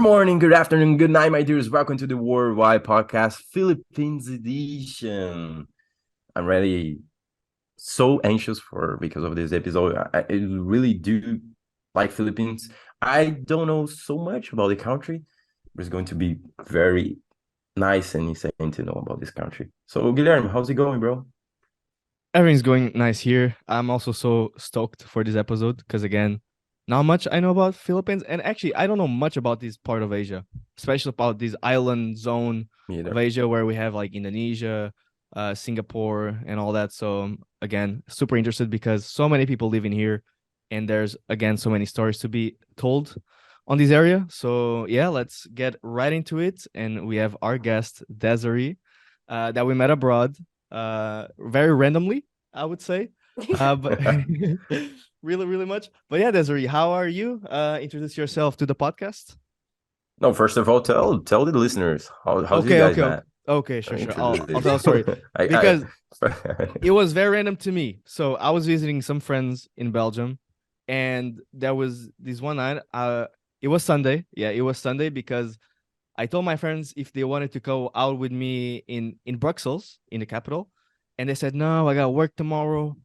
Good morning, good afternoon, good night, my dears. Welcome to the Worldwide Podcast Philippines edition. I'm really so anxious for because of this episode. I really do like Philippines. I don't know so much about the country, but it's going to be very nice and insane to know about this country. So, Guilherme, how's it going, bro? Everything's going nice here. I'm also so stoked for this episode because again, not much I know about Philippines, and actually I don't know much about this part of Asia, especially about this island zone Me of either. Asia where we have like Indonesia, Singapore, and all that. So again, super interested because so many people live in here, and there's again so many stories to be told on this area. So yeah, let's get right into it, and we have our guest Desiree, that we met abroad very randomly, I would say. But really, really much. But yeah, Desiree, how are you? Introduce yourself to the podcast. No, first of all, tell the listeners how's you Okay, guys, okay, man. okay, sure, sure. I'll Introduce. tell a story I because it was very random to me. So I was visiting some friends in Belgium, and there was this one night. It was Sunday. Yeah, it was Sunday because I told my friends if they wanted to go out with me in Brussels, in the capital, and they said no, I got work tomorrow.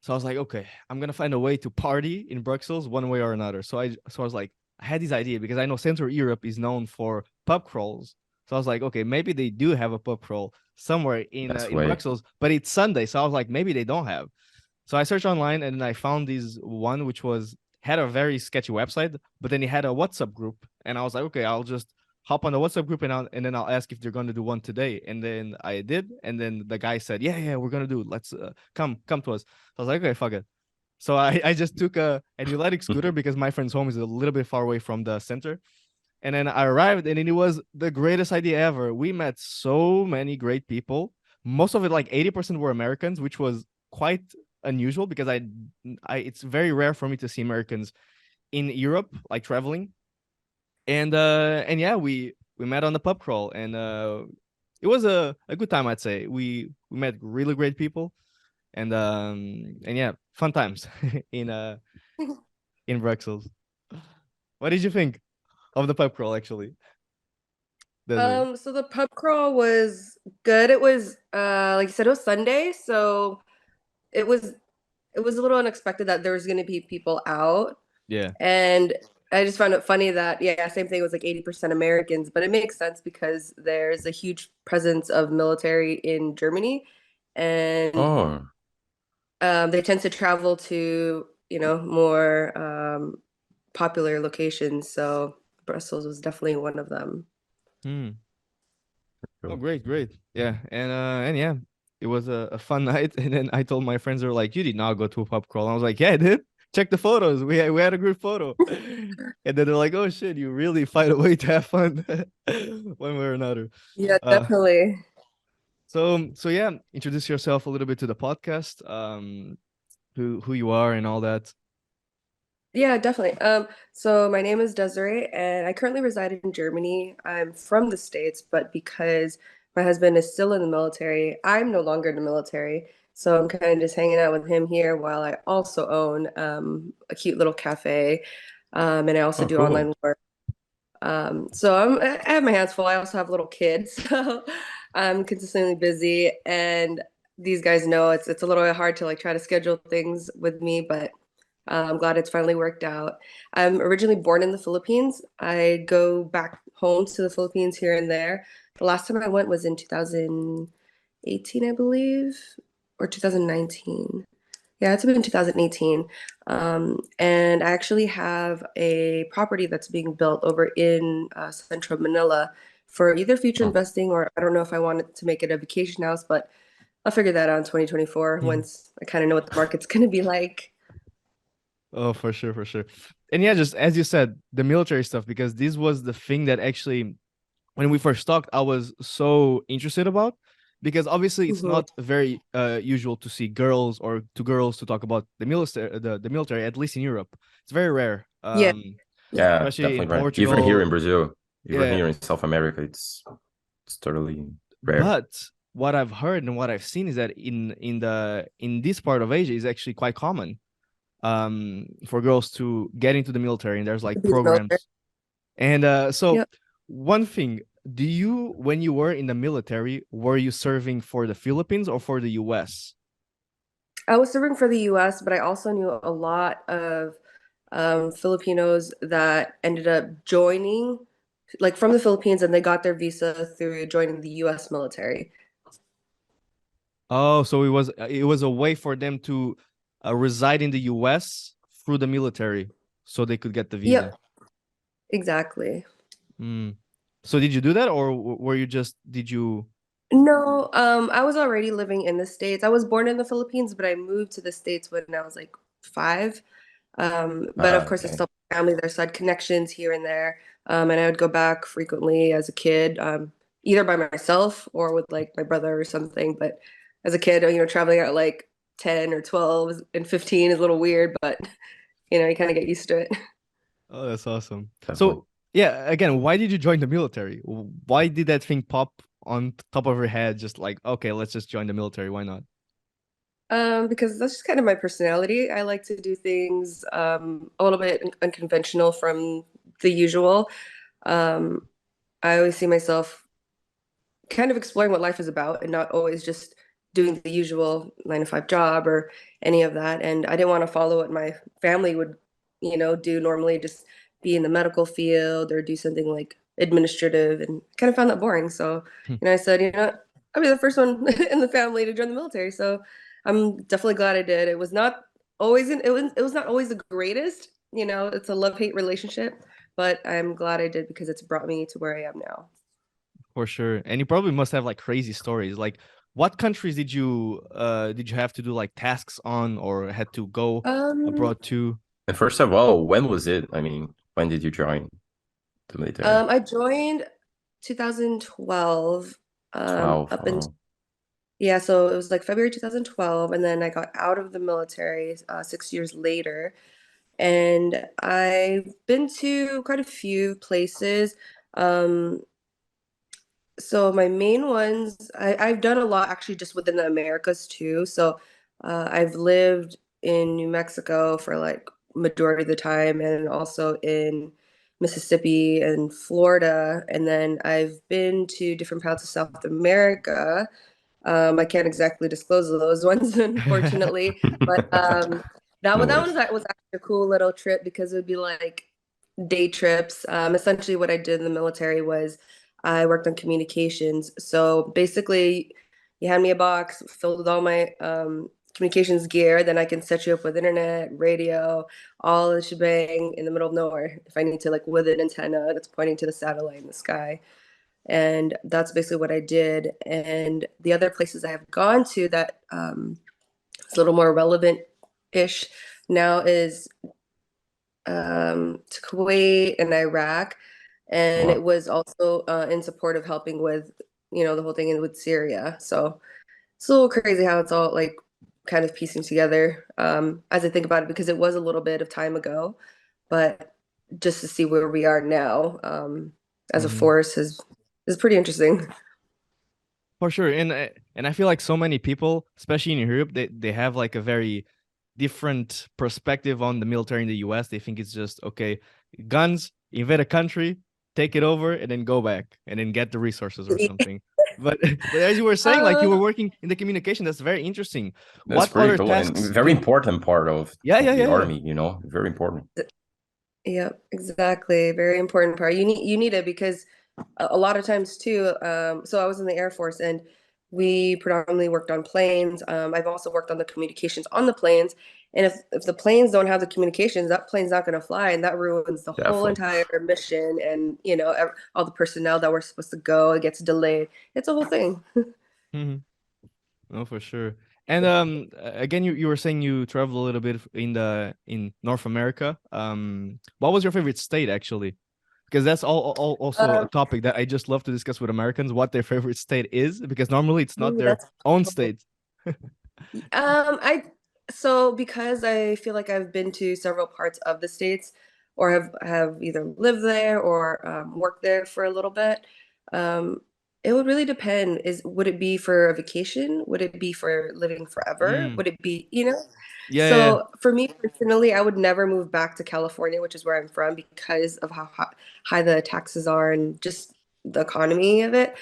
So I was like, okay, I'm gonna find a way to party in Brussels one way or another. So I was like, I had this idea because I know Central Europe is known for pub crawls. So I was like, okay, maybe they do have a pub crawl somewhere That's in way. Brussels, but it's Sunday. So I was like, maybe they don't have. So I searched online and I found this one which was had a very sketchy website, but then it had a WhatsApp group, and I was like, okay, I'll just hop on the WhatsApp group and then I'll ask if they're going to do one today. And then I did, and then the guy said, yeah, yeah, we're gonna do it. Let's come to us. So I was like, okay, fuck it. So I just took an electric scooter because my friend's home is a little bit far away from the center. And then I arrived, and it was the greatest idea ever. We met so many great people. Most of it, like 80%, were Americans, which was quite unusual because I it's very rare for me to see Americans in Europe, like traveling. And yeah, we met on the pub crawl, and it was a good time, I'd say. We met really great people, and yeah, fun times in in Brussels. What did you think of the pub crawl, actually, Desiree? So the pub crawl was good. It was like you said, it was Sunday, so it was it was a little unexpected that there was gonna be people out. Yeah. And I just found it funny that yeah, same thing, it was like 80% Americans, but it makes sense because there's a huge presence of military in Germany, and Oh, they tend to travel to, more popular locations. So Brussels was definitely one of them. Hmm. Oh, cool. great, great. Yeah, and yeah, it was a fun night. And then I told my friends, they were like, "You did not go to a pub crawl." I was like, "Yeah, I did. Check the photos. We had a good photo." And then they're like, "Oh shit, you really find a way to have fun one way or another." Yeah, Uh, definitely. so yeah, introduce yourself a little bit to the podcast, who you are and all that. Yeah, definitely. So my name is Desiree, and I currently reside in Germany. I'm from the States, but because my husband is still in the military, I'm no longer in the military. So I'm kind of just hanging out with him here while I also own a cute little cafe, and I also Oh, do cool. online work. I have my hands full. I also have little kids, so I'm consistently busy. And these guys know it's a little bit hard to like try to schedule things with me, but I'm glad it's finally worked out. I'm originally born in the Philippines. I go back home to the Philippines here and there. The last time I went was in 2018, I believe, or 2019. Yeah, it's been 2018. And I actually have a property that's being built over in central Manila for either future Oh, investing, or I don't know if I wanted to make it a vacation house, but I'll figure that out in 2024 Mhm. once I kind of know what the market's going to be like. Oh, for sure, for sure. And yeah, just as you said, the military stuff, because this was the thing that actually when we first talked, I was so interested about, because obviously it's Mhm. not very usual to see girls or to girls to talk about the military, the military, at least in Europe. It's very rare, Yeah, yeah. yeah, especially definitely in right. Even here Portugal. in Brazil, even Yeah, here in South America, it's totally rare. but what I've heard and what I've seen is that in this part of Asia is actually quite common for girls to get into the military, and there's To like be the military. programs. And so Yep. one thing, when you were in the military, were you serving for the Philippines or for the US? I was serving for the US, but I also knew a lot of Filipinos that ended up joining, like from the Philippines, and they got their visa through joining the US military. Oh, so it was a way for them to reside in the US through the military so they could get the visa. Yep, exactly. Mm. So did you do that, or did you? No, I was already living in the States. I was born in the Philippines, but I moved to the States when I was like 5. But of course, I Okay. still have family there, so I had connections here and there. And I would go back frequently as a kid, either by myself or with like my brother or something. But as a kid, traveling at like 10 or 12 and 15 is a little weird, but you kind of get used to it. Oh, that's awesome. Definitely. So yeah, again, why did you join the military? Why did that thing pop on top of your head? Just like, okay, let's just join the military. Why not? Because that's just kind of my personality. I like to do things a little bit unconventional from the usual. Um, I always see myself kind of exploring what life is about and not always just doing the usual 9 to 5 job or any of that. And I didn't want to follow what my family would, do normally, just be in the medical field or do something like administrative, and kind of found that boring. So, Hmm. I said, I'll be the first one in the family to join the military. So I'm definitely glad I did. It was not always it was not always the greatest, it's a love-hate relationship, but I'm glad I did because it's brought me to where I am now. For sure. And you probably must have like crazy stories. Like, what countries did you have to do like tasks on or had to go Um, abroad to? And first of all, when was it? I mean, when did you join the military? I joined 2012, 12. up in Oh, yeah, so it was like February 2012, and then I got out of the military 6 years later, and I've been to quite a few places. Um, so my main ones, I've done a lot actually just within the Americas too. So I've lived in New Mexico for like majority of the time, and also in Mississippi and Florida. And then I've been to different parts of South America. I can't exactly disclose those ones, unfortunately, but no that one worries. was actually a cool little trip because it would be like day trips. Essentially, what I did in the military was I worked on communications. So basically, you hand me a box filled with all my communications gear, then I can set you up with internet, radio, all the shebang in the middle of nowhere. If I need to, like with an antenna that's pointing to the satellite in the sky. And that's basically what I did. And the other places I have gone to that is a little more relevant ish now is to Kuwait and Iraq, and Wow. it was also in support of helping with, the whole thing in with Syria. So it's a little crazy how it's all like kind of piecing together as I think about it, because it was a little bit of time ago, but just to see where we are now as a Mhm. force is pretty interesting. For sure. And I feel like so many people, especially in Europe, they have like a very different perspective on the military in the US. They think it's just okay, guns, invade a country, take it over, and then go back and then get the resources or something. But but as you were saying, like you Uh, were working in the communication, that's very interesting. That's What pretty other cool and tasks very did important part yeah, of yeah, the yeah, yeah. army, very important. yeah, exactly. Very important part. You need it because a lot of times too. So I was in the Air Force, and we predominantly worked on planes. I've also worked on the communications on the planes. And if the planes don't have the communications, that plane's not going to fly, and that ruins the whole Definitely. entire mission. And all the personnel that were supposed to go, it gets delayed. It's a whole thing. Mhm. No, for sure. And again, you were saying you traveled a little bit in North America. What was your favorite state actually? Because that's all also a Um, topic that I just love to discuss with Americans, what their favorite state is, because normally it's not ooh, their that's own state. I so because I feel like I've been to several parts of the States, or have either lived there or worked there for a little bit. Um, It would really depend. Would it be for a vacation? Would it be for living forever? Mm. Would it be, you know? Yeah, So for me personally, I would never move back to California, which is where I'm from, because of how high the taxes are and just the economy of it.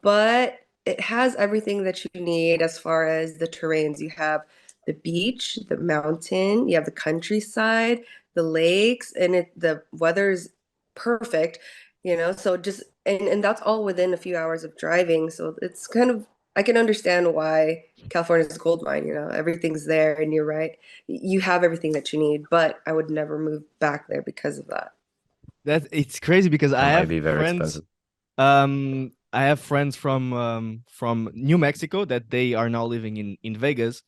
But it has everything that you need as far as the terrains. You have the beach, the mountain, you have the countryside, the lakes, and the weather's perfect, you know. So just and that's all within a few hours of driving. So it's kind of, I can understand why California's a gold mine, you know. Everything's there, and you're right. You have everything that you need, but I would never move back there because of that. it's crazy because That I might have be very friends. expensive. I have friends from New Mexico that they are now living in Vegas,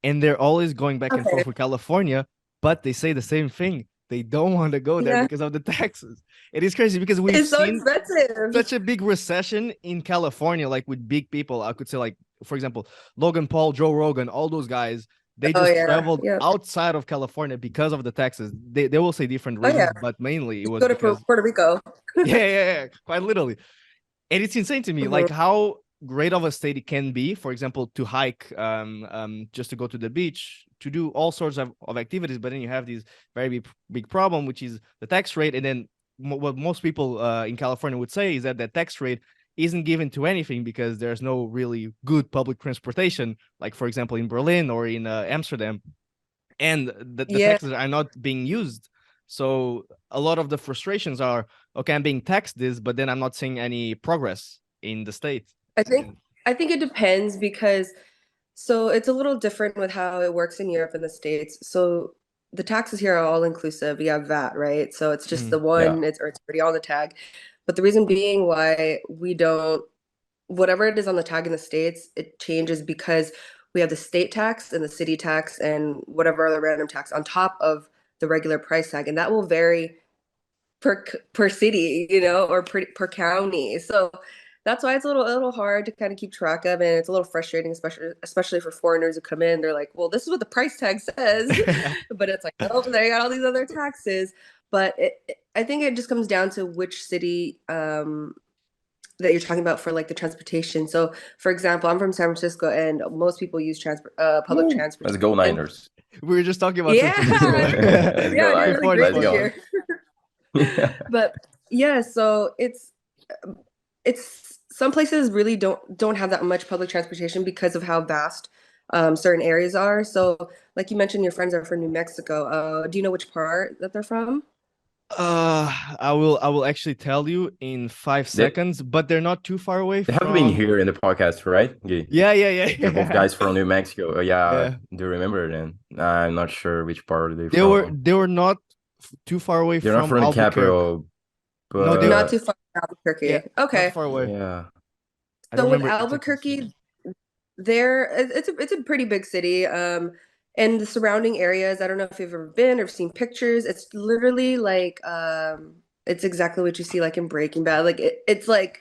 and they're always going back and Okay. forth with California, but they say the same thing. They don't want to go there Yeah. because of the taxes. It is crazy because we've It's so seen expensive. such a big recession in California, like with big people. I could say, like, for example, Logan Paul, Joe Rogan, all those guys, they Oh just yeah. traveled Yeah. outside of California because of the taxes. They will say different Oh yeah. reasons, but mainly it You was go to because, Puerto Rico. yeah, quite literally. And it's insane to me, Mhm. like how great of a state it can be, for example, to hike, just to go to the beach, to do all sorts of activities. But then you have this very big problem, which is the tax rate. And then what most people in California would say is that the tax rate isn't given to anything because there's no really good public transportation, like, for example, in Berlin or in Amsterdam, and the Yeah. taxes are not being used. So a lot of the frustrations are, okay, I'm being taxed this, but then I'm not seeing any progress in the state. I think I think it depends because so it's a little different with how it works in Europe and the States. So the taxes here are all inclusive. You have VAT, right? So it's just the Mm, Yeah. one, it's already on the tag. But the reason being why we don't, whatever it is on the tag in the States, it changes because we have the state tax and the city tax and whatever other random tax on top of the regular price tag. And that will vary per city, you know, or per county. So that's why it's a little hard to kind of keep track of, and it's a little frustrating, especially for foreigners who come in. They're like, "Well, this is what the price tag says," but it's like, "Oh, they got all these other taxes." But I think it just comes down to which city that you're talking about for like the transportation. So, for example, I'm from San Francisco, and most people use public Woo! Let's go transportation. Niners. we were just talking about San Yeah, Francisco. Let's yeah, go doing Niners. really Before the great Let's this go. podcast. year. But yeah, so it's some places really don't have that much public transportation because of how vast certain areas are. So, like you mentioned, your friends are from New Mexico. Do you know which part that they're from? I will actually tell you in five They, seconds, but they're not too far away they have been from. here in the podcast, right? Yeah. They're both Yeah. guys from New Mexico. Yeah, Yeah. do you remember then? I'm not sure which part they're They were from. they were not too far away They're not from from the Albuquerque. capital, No, they Not but too far from yeah, Albuquerque. not too Okay, far away. yeah. I don't so with remember exactly the city. Albuquerque, it's a pretty big city. And the surrounding areas, I don't know if you've ever been or seen pictures. It's literally like it's exactly what you see like in Breaking Bad. Like it's like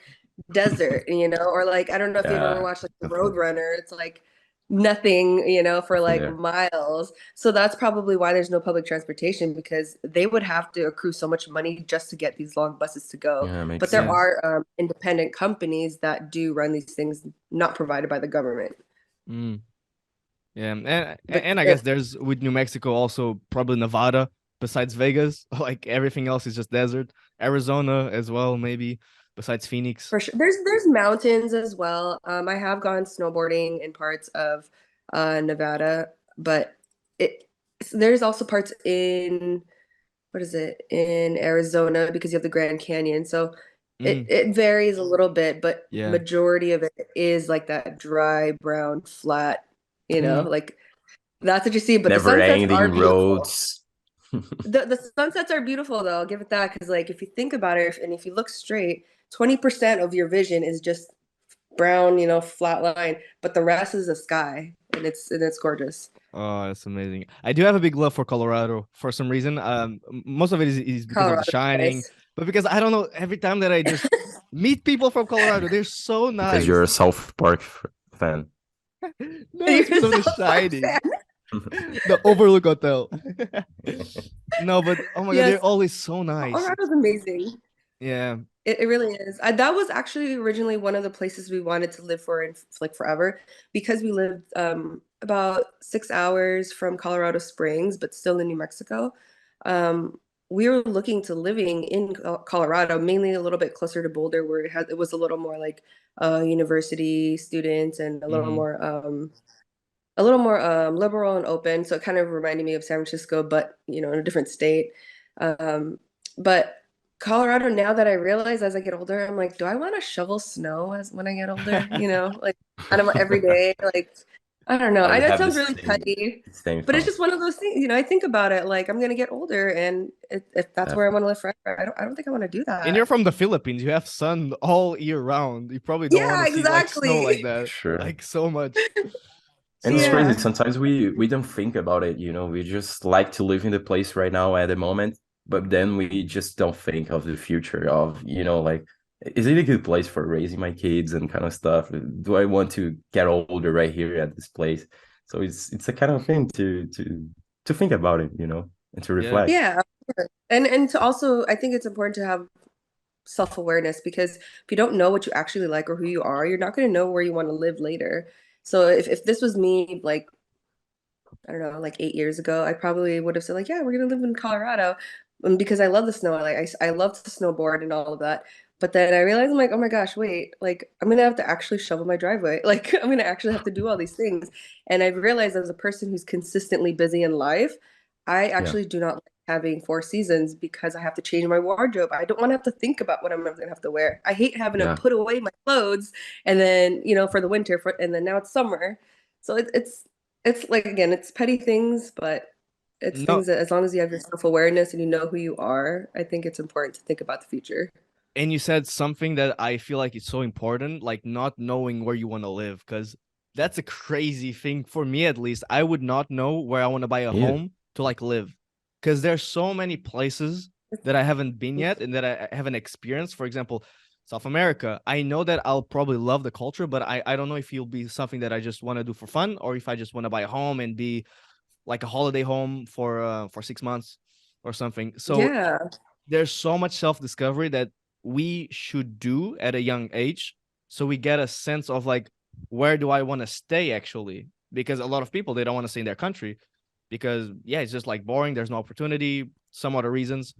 desert, you know, or like I don't know if you've ever Yeah, watched like The definitely. Roadrunner. It's like nothing, you know, for like Definitely. miles. So that's probably why there's no public transportation because they would have to accrue so much money just to get these long buses to go. Yeah, makes But there Yeah. sense. are independent companies that do run these things not provided by the government. Mm. Yeah, But and I guess there's with New Mexico also probably Nevada besides Vegas. Like everything else is just desert. Arizona as well, maybe besides Phoenix. for sure, there's mountains as well. I have gone snowboarding in parts of Nevada, but it there's also parts in what is it in Arizona because you have the Grand Canyon. So Mm, it varies a little bit, but yeah. majority of it is like that dry brown flat, you know, Mm, like that's what you see. But the Never sunsets are ending beautiful. roads. The sunsets are beautiful though. I'll give it that because like if you think about it, and if you look straight, 20% of your vision is just brown, you know, flat line, but the rest is the sky, and it's gorgeous. oh, that's amazing. I do have a big love for Colorado for some reason. Most of it is because of The Colorado, Shining, nice. but because I don't know, every time that I just meet people from Colorado, they're so Because you're nice. a South Park fan. No, it's You're a because of The South Park Shining, fan. the Overlook Hotel. No, but oh my God, they're Yes, always so nice. Colorado's amazing. Yeah, It really is. That was actually originally one of the places we wanted to live for in like forever because we lived about 6 hours from Colorado Springs, but still in New Mexico. We were looking to living in Colorado, mainly a little bit closer to Boulder, where it was a little more like university students and Hmm. a little more liberal and open. So it kind of reminded me of San Francisco, but in a different state. But Colorado, now that I realize as I get older, I'm like, do I want to shovel snow as when I get older? Like kind of every day. Like, I don't know. I I would know it have sounds really petty, the same but it's thought. just one of those things. I think about it like I'm gonna get older, and if that's where I want to live forever, I don't think I want to do And you're that. from the Philippines. You have sun all year round. You probably don't want Yeah, to see like snow like exactly. that, Sure. like so much. And it's So crazy. Yeah. Sometimes we don't think about it, we just like to live in the place right now at the moment, but then we just don't think of the future of, like, is it a good place for raising my kids and kind of stuff? Do I want to get older right here at this place? So it's a kind of thing to think about it, and to yeah, reflect. Yeah. And to also, I think it's important to have self-awareness because if you don't know what you actually like or who you are, you're not going to know where you want to live later. So if this was me, like, I don't know, like 8 years ago, I probably would have said like, yeah, we're going to live in Colorado, because I love the snow. I love to snowboard and all of that. But then I realized I'm like, oh my gosh, wait, like I'm gonna have to actually shovel my driveway. Like I'm gonna actually have to do all these things. And I've realized as a person who's consistently busy in life, I Yeah. actually do not like having four seasons because I have to change my wardrobe. I don't want to have to think about what I'm gonna have to wear. I hate having to Yeah. put away my clothes and then, for the winter and then now it's summer. So it's like, again, it's petty things, but it's no, things that as long as you have your self-awareness and you know who you are, I think it's important to think about the future. and you said something that I feel like is so important, like not knowing where you want to live, because that's a crazy thing for me at least. I would not know where I want to buy a Yeah. home to like live, because there's so many places that I haven't been yet and that I haven't experienced. For example, South America. I know that I'll probably love the culture, but I don't know if it'll be something that I just want to do for fun or if I just want to buy a home and be like a holiday home for 6 months or something. So Yeah. there's so much self-discovery that we should do at a young age so we get a sense of like, where do I want to stay actually, because a lot of people, they don't want to stay in their country because yeah, it's just like boring, there's no opportunity, some other reasons,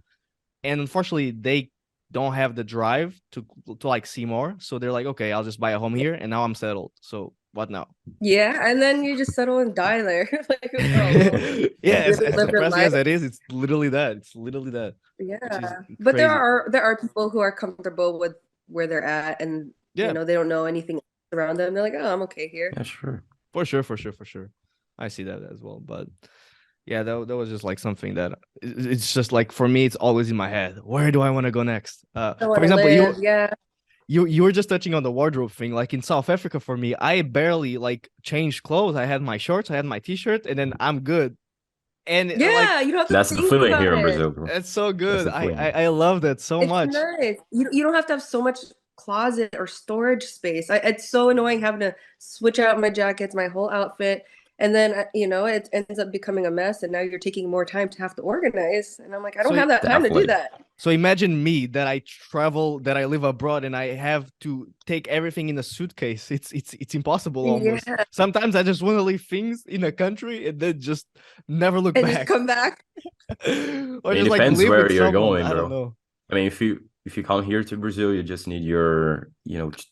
and unfortunately they don't have the drive to like see more, so they're like, okay, I'll just buy a home here and now I'm settled, so what now? Yeah. And then you just settle and die there. Like, oh, well, Yeah, you as live your depressing life. as that is, it's literally that, which is Yeah. But there crazy. are there are people who are comfortable with where they're at and Yeah, they don't know anything around them. They're like, oh, I'm okay here. Yeah, sure. for sure, for sure, for sure. I see that as well. But yeah, that was just like something that it's just like for me, it's always in my head. Where do I want to go next? I For want to example, live. Yeah. you were just touching on the wardrobe thing. Like in South Africa, for me, I barely like changed clothes. I had my shorts, I had my t-shirt, and then I'm good. And like Yeah. You don't have That's to the think feeling about here in it. Brazil, bro. it's so That's good. the feeling. I love that so It's much. nice. You don't have to have so much closet or storage space. It's so annoying having to switch out my jackets, my whole outfit, and then it ends up becoming a mess. And now you're taking more time to have to organize. And I'm like, I don't So have that time to do Definitely. that. So imagine me that I travel, that I live abroad, and I have to take everything in a suitcase. It's impossible almost. Yeah, Sometimes I just want to leave things in a country and then just never look and just back, come back. or I mean, it just like depends live with where you're someone. going, I don't bro. know. I mean, if you come here to Brazil, you just need your,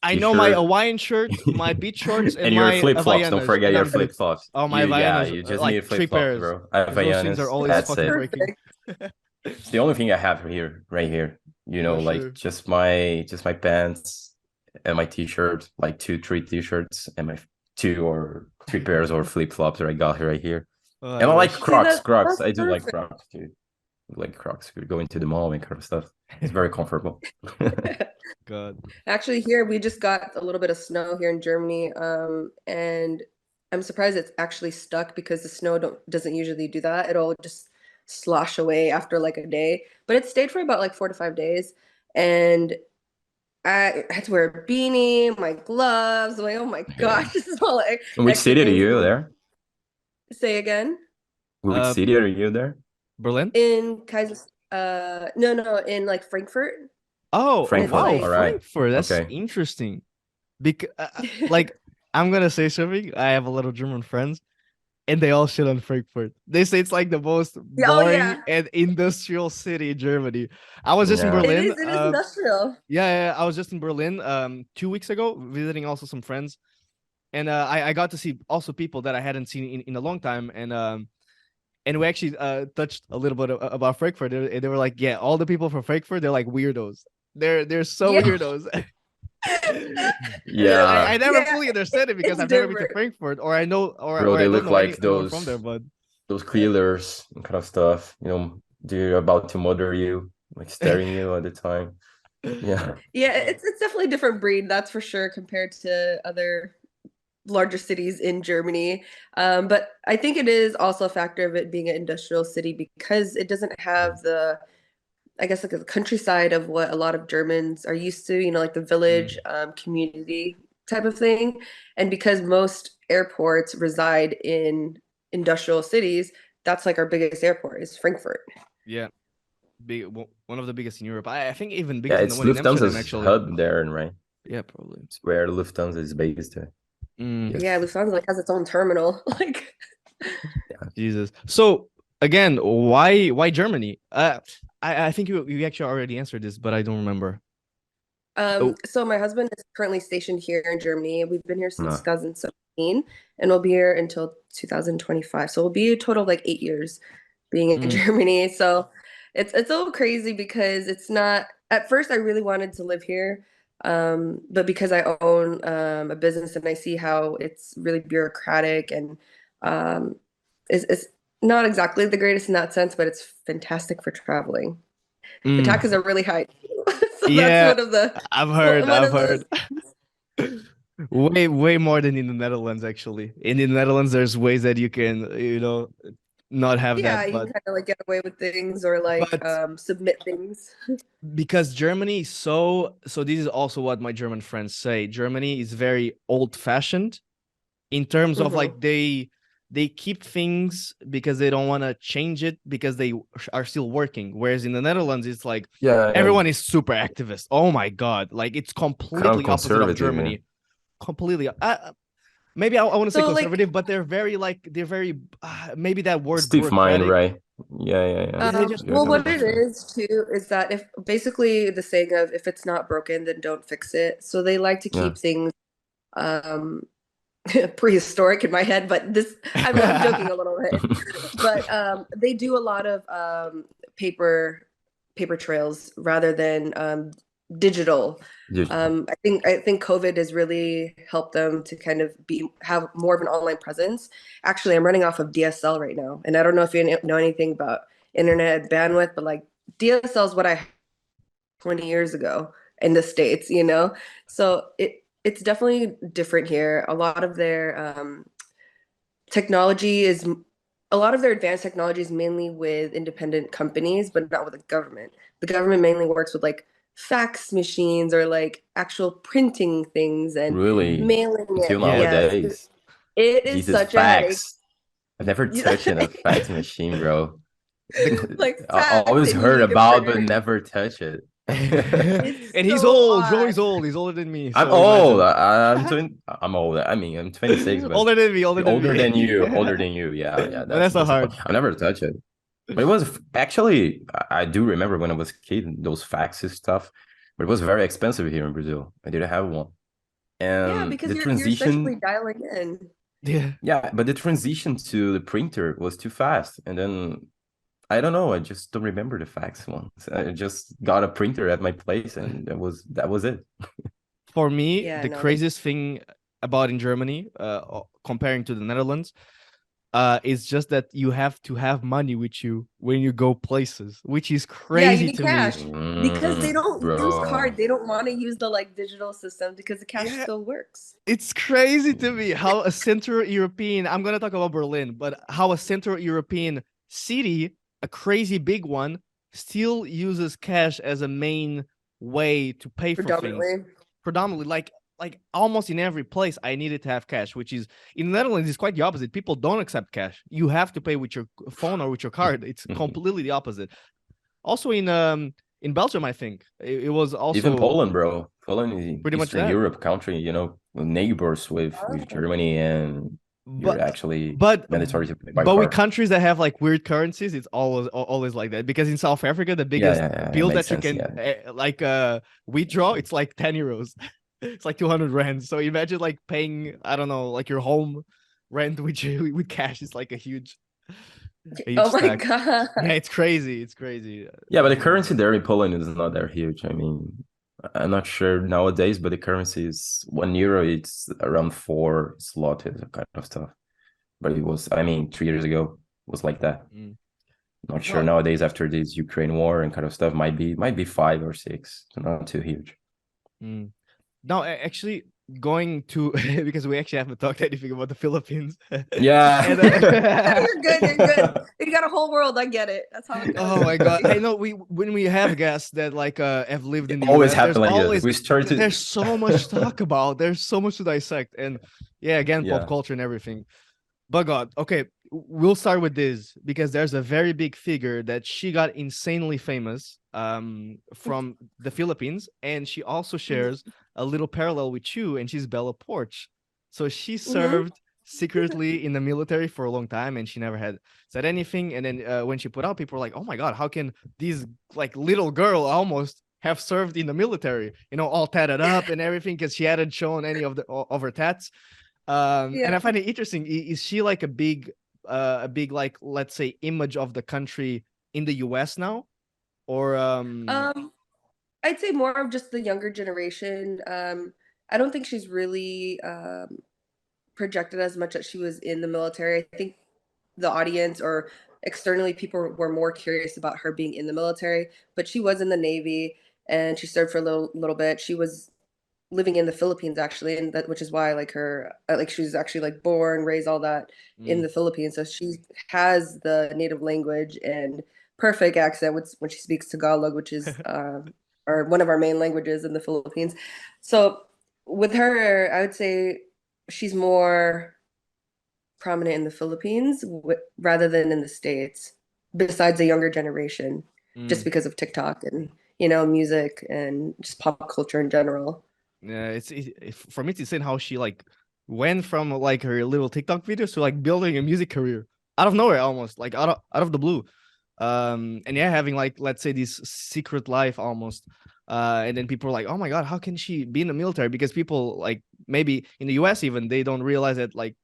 I know my t-shirt Hawaiian shirt, my beach shorts, and and your my flip-flops. Don't Havaianas, forget and your I'm good. flip-flops. Oh, my Yeah, Havaianas, you just like need three flip-flops, pairs, bro. because those things are Havaianas, always that's fucking it. breaking. Perfect. It's the only thing I have here, right here. For Like sure. just my pants and my t-shirt, like two, three t-shirts, and my two or three pairs or flip-flops that I got right here. Oh, I And I like wish. See, Crocs. Crocs. that's I do like perfect. Crocs too. Like Crocs. Going to the mall and kind of stuff. It's very comfortable. God. Actually, here we just got a little bit of snow here in Germany, and I'm surprised it's actually stuck because the snow doesn't usually do that. It'll just slosh away after like a day, but it stayed for about like 4 to 5 days, and I had to wear a beanie, my gloves. I'm like, oh my Yeah. gosh, this is all In which extra city are things to you do. there? Say again. Which Uh, city are you there? Berlin. In Kaiser, no, in like Frankfurt. Oh, Frankfurt. wow, Italy. All right. Frankfurt. That's Okay. interesting. Because, like, I'm gonna say something. I have a lot of German friends, and they all shit on Frankfurt. They say it's like the most Oh boring yeah, and industrial city in Germany. I was just in Yeah. Berlin. it is industrial. Yeah, I was just in Berlin 2 weeks ago, visiting also some friends, and I got to see also people that I hadn't seen in a long time, and we actually touched a little bit about Frankfurt. They were like, yeah, all the people from Frankfurt, they're like weirdos. They're so Yeah, weirdos. And Yeah. I never yeah, fully understand it because it's I've never been to different. Frankfurt, or I know, Bro, or I they don't look know like anyone from there. But those killers and kind of stuff. They're about to murder you, like staring you all the time. Yeah. Yeah, it's definitely a different breed, that's for sure, compared to other larger cities in Germany. But I think it is also a factor of it being an industrial city because it doesn't have the, I guess, like the countryside of what a lot of Germans are used to, like the village community type of thing. And because most airports reside in industrial cities, that's like our biggest airport is Frankfurt. yeah, one of the biggest in Europe. I think even bigger Yeah, than the it's one in Amsterdam, Lufthansa's actually. hub there, right? Yeah, probably. It's where Lufthansa is based. Mm, Yeah, Yes. Lufthansa like has its own terminal. Like, Jesus. So again, why Germany? I think you actually already answered this, but I don't remember. Oh, so my husband is currently stationed here in Germany. We've been here since No. 2017 and we'll be here until 2025. So we'll be a total of like 8 years being in mm, Germany. So it's so crazy because it's not, at first I really wanted to live here. But because I own a business and I see how it's really bureaucratic and um it's not exactly the greatest in that sense, but it's fantastic for traveling. The mm. taxes are really high too. So that's Yeah, one of the I've heard. one I've of those. heard. Way more than in the Netherlands, actually. In the Netherlands, there's ways that you can, not have Yeah, that, you can kind of like get away with things or like but submit things. because Germany is so this is also what my German friends say. Germany is very old-fashioned in terms of Hmm. like they keep things because they don't want to change it because they are still working. Whereas in the Netherlands, it's like Yeah, yeah. everyone is super activist. Oh my God. Like it's Kind of completely opposite of conservative, yeah. Germany. Completely. Maybe I want to say So like, conservative, but they're very maybe that word Stiff mind, bureaucratic. right? Yeah, yeah, yeah. They just You're well, what it 100%. is too is that if basically the saying of if it's not broken, then don't fix it. So they like to Yeah. keep things um prehistoric in my head, but this I'm joking a little bit. But they do a lot of paper paper trails rather than digital. Just I think COVID has really helped them to kind of have more of an online presence. Actually, I'm running off of DSL right now, and I don't know if you know anything about internet bandwidth, but like DSL is what I had 20 years ago in the States. So it's definitely different here. Technology is a lot of their advanced technology is mainly with independent companies, but not with the government. The government mainly works with like fax machines or like actual printing things and really mailing it. until Yeah. Yes, nowadays. it is Jesus, such a headache. fax. I've never touched a fax machine, bro. The Like I fax, always and you heard need a about, but printer. never touch it. It's And he's so old. odd. Joey's old. He's older than me. I'm So old. imagine. I'm 20. I'm old. I mean, I'm 26, but Older than me. Older than older than me. you. Older than you. Yeah, yeah. But That's that's not that's the point. hard. I never touched it. But it was actually, I do remember when I was a kid, those faxes stuff, but it was very expensive here in Brazil. I didn't have one. Yeah, And because the you're essentially transition, dialing in. Yeah. yeah, but the transition to the printer was too fast. And then I don't know, I just don't remember the fax ones. I just got a printer at my place and that was it. For me, Yeah, the no, they craziest thing about in Germany, comparing to the Netherlands, is just that you have to have money with you when you go places, which is Yeah, you crazy need to me. cash because they don't use Bro. card. They don't want to use the like digital system because the cash Yeah, still works. it's crazy to me how a Central European, I'm gonna talk about Berlin, but how a Central European city, a crazy big one, still uses cash as a main way to pay for things. Predominantly. Predominantly, like almost in every place, I needed to have cash, which is in the Netherlands is quite the opposite. People don't accept cash. You have to pay with your phone or with your card. It's completely the opposite. Also in Belgium, I think it was Even also Poland, bro. Poland is pretty much Eastern that. Europe country, you know, neighbors with Oh, Germany, and you're But actually but mandatory to pay by but with car. countries that have like weird currencies, it's always like that. Because in South Africa, the Yeah, biggest yeah, yeah. It bill makes that you sense. can Yeah. withdraw, it's like 10 euros. It's like 200 rand. So imagine like paying, I don't know, like your home rent with cash. It's like a huge oh my stack. God. Yeah, it's crazy. It's crazy. Yeah, but the Definitely. currency there in Poland is not that huge. I mean, I'm not sure nowadays, but the currency is 1 euro, it's around 4 zlotys, kind of stuff. But it was, I mean, 3 years ago, it was like that. Mm. Not sure No, nowadays after this Ukraine war and kind of stuff, might be 5 or 6. So not too huge. mm. No, actually, going to because we actually haven't talked anything about the Philippines. And Yeah. You're good. You're good. You got a whole world. I get it. That's how it goes. oh my god, I usually. know we when we have guests that like have lived in the Always US, there's happen like this. always We start to, there's so much to talk about. There's so much to dissect, and yeah, again, pop yeah. culture and everything. But God, okay, we'll start with this because there's a very big figure that she got insanely famous from the Philippines, and she also shares a little parallel with you, and she's Bella Porch. So she Mhm. served secretly in the military for a long time, and she never had said anything. And then when she put out, people were like, "Oh my God, how can these like little girl almost have served in the military? You know, all tatted up and everything because she hadn't shown any of her tats." And Yeah. I find it interesting. Is she like a big like let's say image of the country in the US now, or Um, I'd say more of just the younger generation. I don't think she's really projected as much as she was in the military. I think the audience or externally people were more curious about her being in the military, but she was in the Navy and she served for a little bit. She was living in the Philippines actually, and that which is why like her like she was actually like born, raised all that in mm, the Philippines. So she has the native language and perfect accent when she speaks Tagalog, which is or one of our main languages in the Philippines. So with her, I would say she's more prominent in the Philippines rather than in the States, besides the younger generation, just mm. because of TikTok and music and just pop culture in general. Yeah, for me it's insane how she like went from like her little TikTok videos to like building a music career out of nowhere, almost like out of the blue. And yeah, having like let's say this secret life almost. And then people are like, oh my God, how can she be in the military? Because people like maybe in the US even they don't realize that like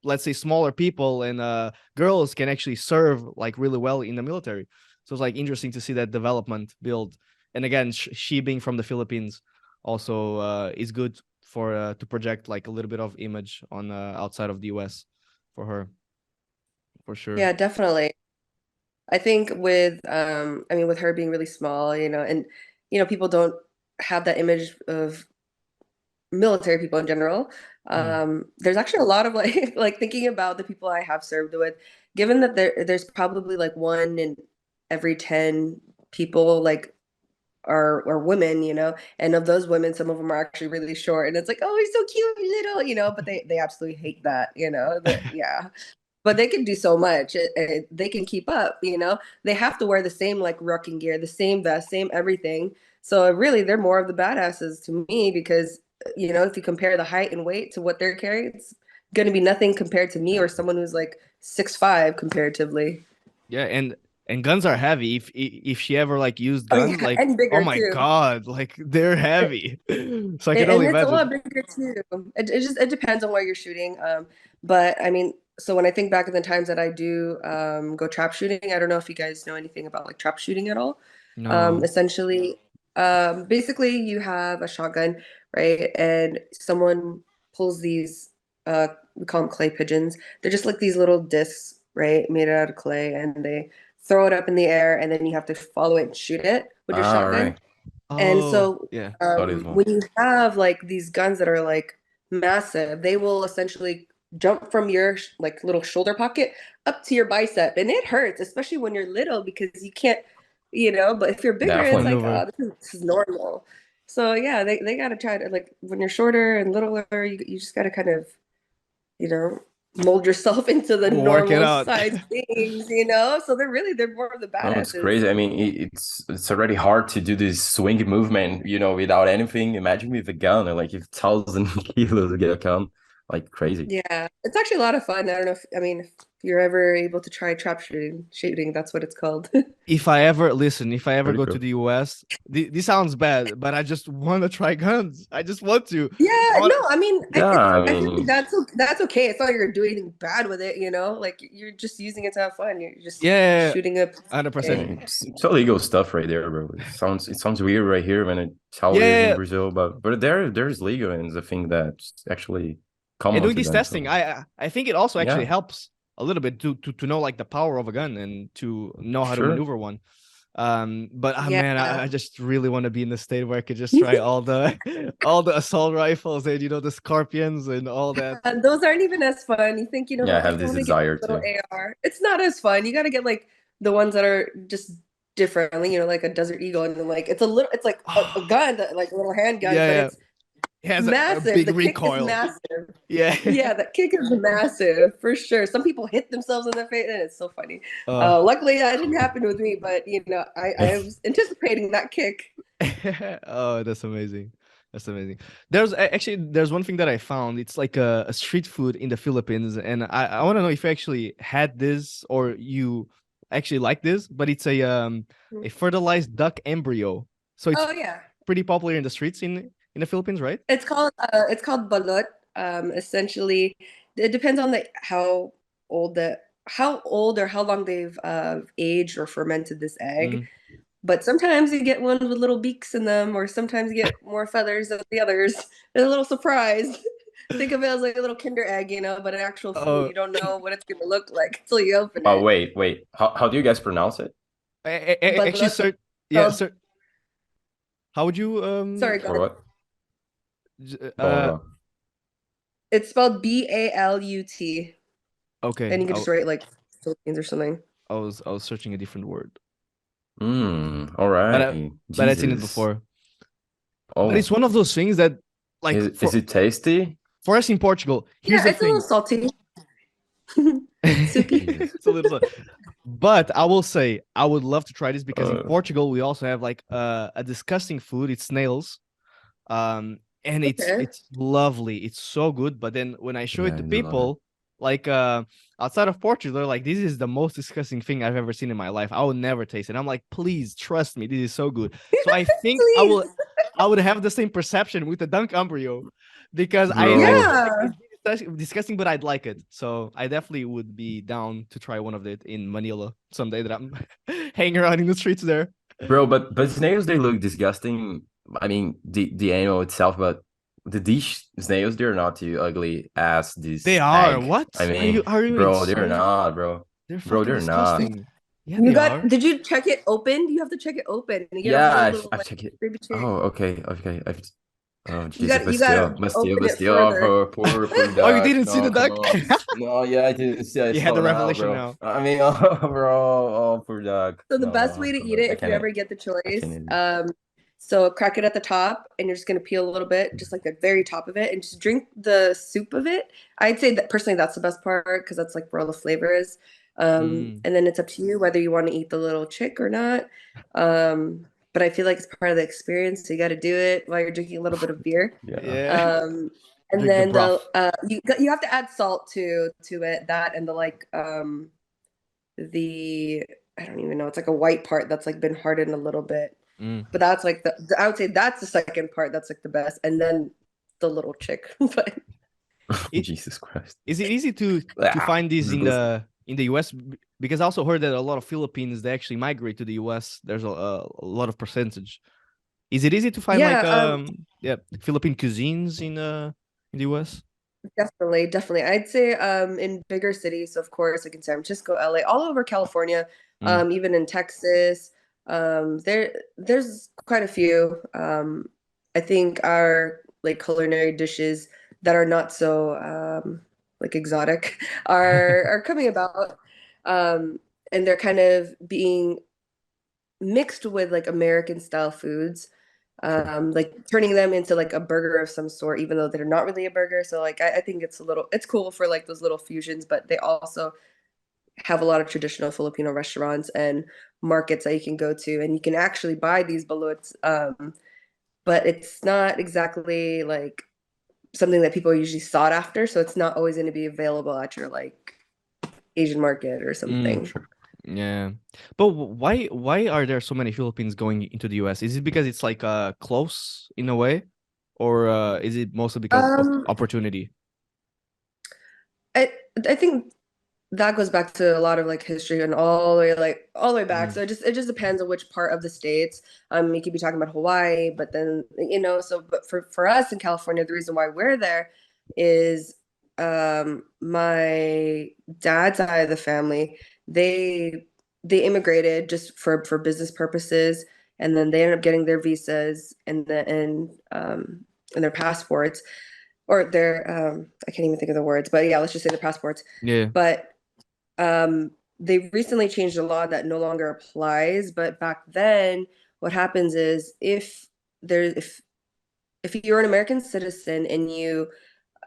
let's say smaller people and girls can actually serve like really well in the military. So it's like interesting to see that development build. And again, she being from the Philippines also is good for to project like a little bit of image on outside of the US for her, for sure. Yeah, definitely. I think with I mean with her being really small, and people don't have that image of military people in general. Mm, There's actually a lot of like like thinking about the people I have served with, given that there's probably like one in every 10 people like are women, and of those women, some of them are actually really short, and it's like, oh, he's so cute, little, but they absolutely hate that, that yeah. But they can do so much. They can keep up, They have to wear the same like rucking gear, the same vest, same everything. So really, they're more of the badasses to me because, if you compare the height and weight to what they're carrying, it's going to be nothing compared to me or someone who's like 6'5" comparatively. yeah, and guns are heavy. If she ever like used Oh guns, yeah, like and oh bigger my too. God, like they're heavy. So I can And only it's a imagine. lot bigger too. It depends on where you're shooting. But I mean, so when I think back of the times that I do go trap shooting, I don't know if you guys know anything about like trap shooting at all. No. Essentially, basically you have a shotgun, right? And someone pulls these we call them clay pigeons. They're just like these little discs, right? Made out of clay, and they throw it up in the air, and then you have to follow it and shoot it with your All shotgun. right. And Oh, so yeah. Saw this one. when you have like these guns that are like massive, they will essentially jump from your like little shoulder pocket up to your bicep, and it hurts, especially when you're little because you can't, But if you're bigger, it's Definitely. like, Maneuver. this is normal. So yeah, they gotta try to like when you're shorter and littler, you just gotta kind of, you know, mold yourself into the Work it normal out. size things, So they're more of the No, it's badasses. crazy. I mean, it's already hard to do this swing movement, without anything. Imagine with a gun, or like if 1,000 kilos to get a gun, like crazy. Yeah, it's actually a lot of fun. I don't know if you're ever able to try trap shooting, that's what it's called. If I ever Pretty go to cool. the US, this sounds bad, but I just want to try guns. I just want to. Yeah, I want, no, I mean, Yeah, I I feel like mean, that's okay. It's not like you're doing anything bad with it, Like you're just using it to have fun. You're just yeah, shooting a 100%. it's illegal stuff right there, bro. It sounds weird right here when it's how it is in Yeah, Brazil, but there's legal, and it's a thing that's actually and common doing to this them. testing, So I think it also actually yeah, helps a little bit to know like the power of a gun and to know how to sure. maneuver one. But yeah. man, I just really want to be in the state where I could just try all the all the assault rifles and the scorpions and all that. And those aren't even as fun. You think, Yeah, I have I this want to get desire a little too. AR. It's not as fun. You got to get like the ones that are just differently, like a Desert Eagle, and then like it's like a gun, like a little handgun, Yeah, but yeah. it's It has a massive. big The kick is recoil. massive. Yeah. Yeah, the kick is massive for sure. Some people hit themselves in the face, and it's so funny. Uh, Luckily, that didn't happen with me, but I was anticipating that kick. oh, that's amazing. That's amazing. There's one thing that I found. It's like a street food in the Philippines, and I want to know if you actually had this or you actually like this, but it's a fertilized duck embryo. So it's Oh yeah, pretty popular in the streets in the Philippines, right? it's called balut. Essentially, it depends on the how old or how long they've aged or fermented this egg. Mm. But sometimes you get ones with little beaks in them, or sometimes you get more feathers than the others. It's a little surprise. Think of it as like a little Kinder egg, but an actual food. Oh, You don't know what it's going to look like until you open Oh it. wait. How do you guys pronounce it? actually, Balut, sir. Yeah, spelled, sir. How would you sorry, go Or ahead. what? Go on, go on. It's spelled BALUT, okay. and you can just write like Philippines or something. I was searching a different word, All but right. I've seen it Jesus. before. But Oh, it's one of those things that, like, is it tasty? for us in Portugal, here's Yeah, the it's a little thing. salty, soupy. Jesus. It's a little, but I will say I would love to try this because in Uh, Portugal we also have like a disgusting food. It's snails, and Okay. it's lovely. It's so good. But then when I show yeah, it I to do love it. people, like outside of Portugal, they're like, "This is the most disgusting thing I've ever seen in my life. I will never taste it." I'm like, "Please trust me, this is so good." So I think Please. I would have the same perception with the dunk embryo because I Bro, feel like Yeah. it's disgusting, but I'd like it. So I definitely would be down to try one of it in Manila someday that I'm hanging around in the streets there. but snails, they look disgusting. I mean, the animal itself, but the dish snails, they're not too ugly as They this are. egg. What I are you? mean, Are you bro, they're insane? not, bro. They're Bro, fucking they're not. disgusting. Yeah, they are. Did you check it open? You have to check it open, and you get a Yeah, whole little I've like checked it. baby cherry. Oh, okay. Oh, You Jesus, got you got to open but it still, oh, further. poor Oh, you duck. didn't see No, the come duck? on. No, yeah, I didn't see. I You had saw the now, revelation bro. now. I mean, oh, bro, oh, poor duck. So the best No, way to come eat on. it, if you ever get the I can't choice, eat it. so crack it at the top, and you're just gonna peel a little bit, just like the very top of it, and just drink the soup of it. I'd say that personally, that's the best part because that's like where all the flavor is. Mm. And then it's up to you whether you want to eat the little chick or not. But I feel like it's part of the experience, so you got to do it while you're drinking a little bit of beer. Yeah. Yeah. And Drink the then broth. you have to add salt to it, that and the like the I don't even know, it's like a white part that's like been hardened a little bit. Mm. But that's like I would say that's the second part that's like the best, and then the little chick. But It, Jesus Christ. is it easy to Ah, find these disgusting. in the US? Because I also heard that a lot of Filipinos they actually migrate to the US. There's a lot of percentage. Is it easy to find like yeah, Philippine cuisines in the US? definitely. I'd say in bigger cities, of course, like in San Francisco, LA, all over California, Mm. even in Texas, there's quite a few. I think our like culinary dishes that are not so like exotic are coming about. And they're kind of being mixed with like American style foods. Sure. like turning them into like a burger of some sort, even though they're not really a burger. So like I think it's cool for like those little fusions, but they also have a lot of traditional Filipino restaurants and markets that you can go to, and you can actually buy these ballots. But it's not exactly like something that people are usually sought after, so it's not always going to be available at your like Asian market or Mm, something. Sure. yeah. But why are there so many Philippines going into the US? Is it because it's like close in a way? Or is it mostly because of Um, opportunity? I I think that goes back to a lot of like history and all the way back. Mm. So it just depends on which part of the states. You could be talking about Hawaii, but then but for us in California, the reason why we're there is my dad's side of the family, they they immigrated just for business purposes, and then they ended up getting their visas and their passports or their I can't even think of the words, but yeah, let's just say their passports. Yeah. But um, they recently changed a law that no longer applies. But back then, what happens is if you're an American citizen and you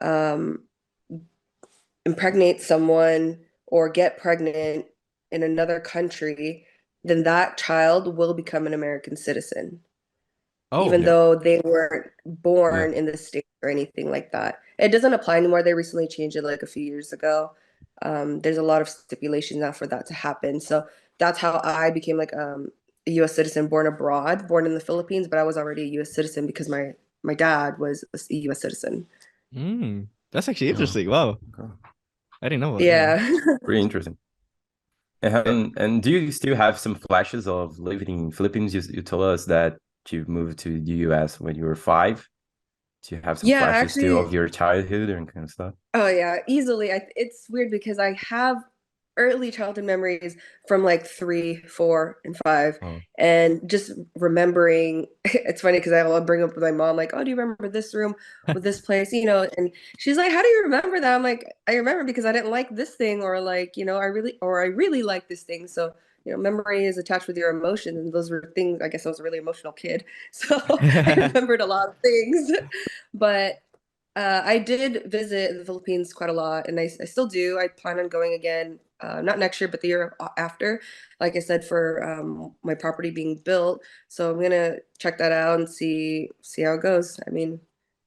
um, impregnate someone or get pregnant in another country, then that child will become an American citizen, Oh, even Yeah. though they weren't Yeah. born in the state or anything like that. It doesn't apply anymore. They recently changed it like a few years ago. There's a lot of stipulations now for that to happen. So that's how I became like a U.S. citizen, born abroad, born in the Philippines, but I was already a U.S. citizen because my dad was a U.S. citizen. that's actually Oh, interesting. Wow. okay. I didn't know about that. Yeah. Pretty interesting. And do you still have some flashes of living in Philippines? You told us that you moved to the US when you were 5. Do you have some Yeah, flashes still of actually, your childhood and kind of stuff? oh yeah, easily. It's weird because I have early childhood memories from like 3, 4, and 5, Oh. and just remembering. It's funny because I'll bring up with my mom like, "Oh, do you remember this room with this place?" And she's like, "How do you remember that?" I'm like, "I remember because I didn't like this thing, or like I really like this thing." So memory is attached with your emotions, and those were things. I guess I was a really emotional kid, so I remembered a lot of things, but. I did visit the Philippines quite a lot, and I still do. I plan on going again, not next year, but the year after. Like I said, for my property being built, so I'm gonna check that out and see how it goes. I mean,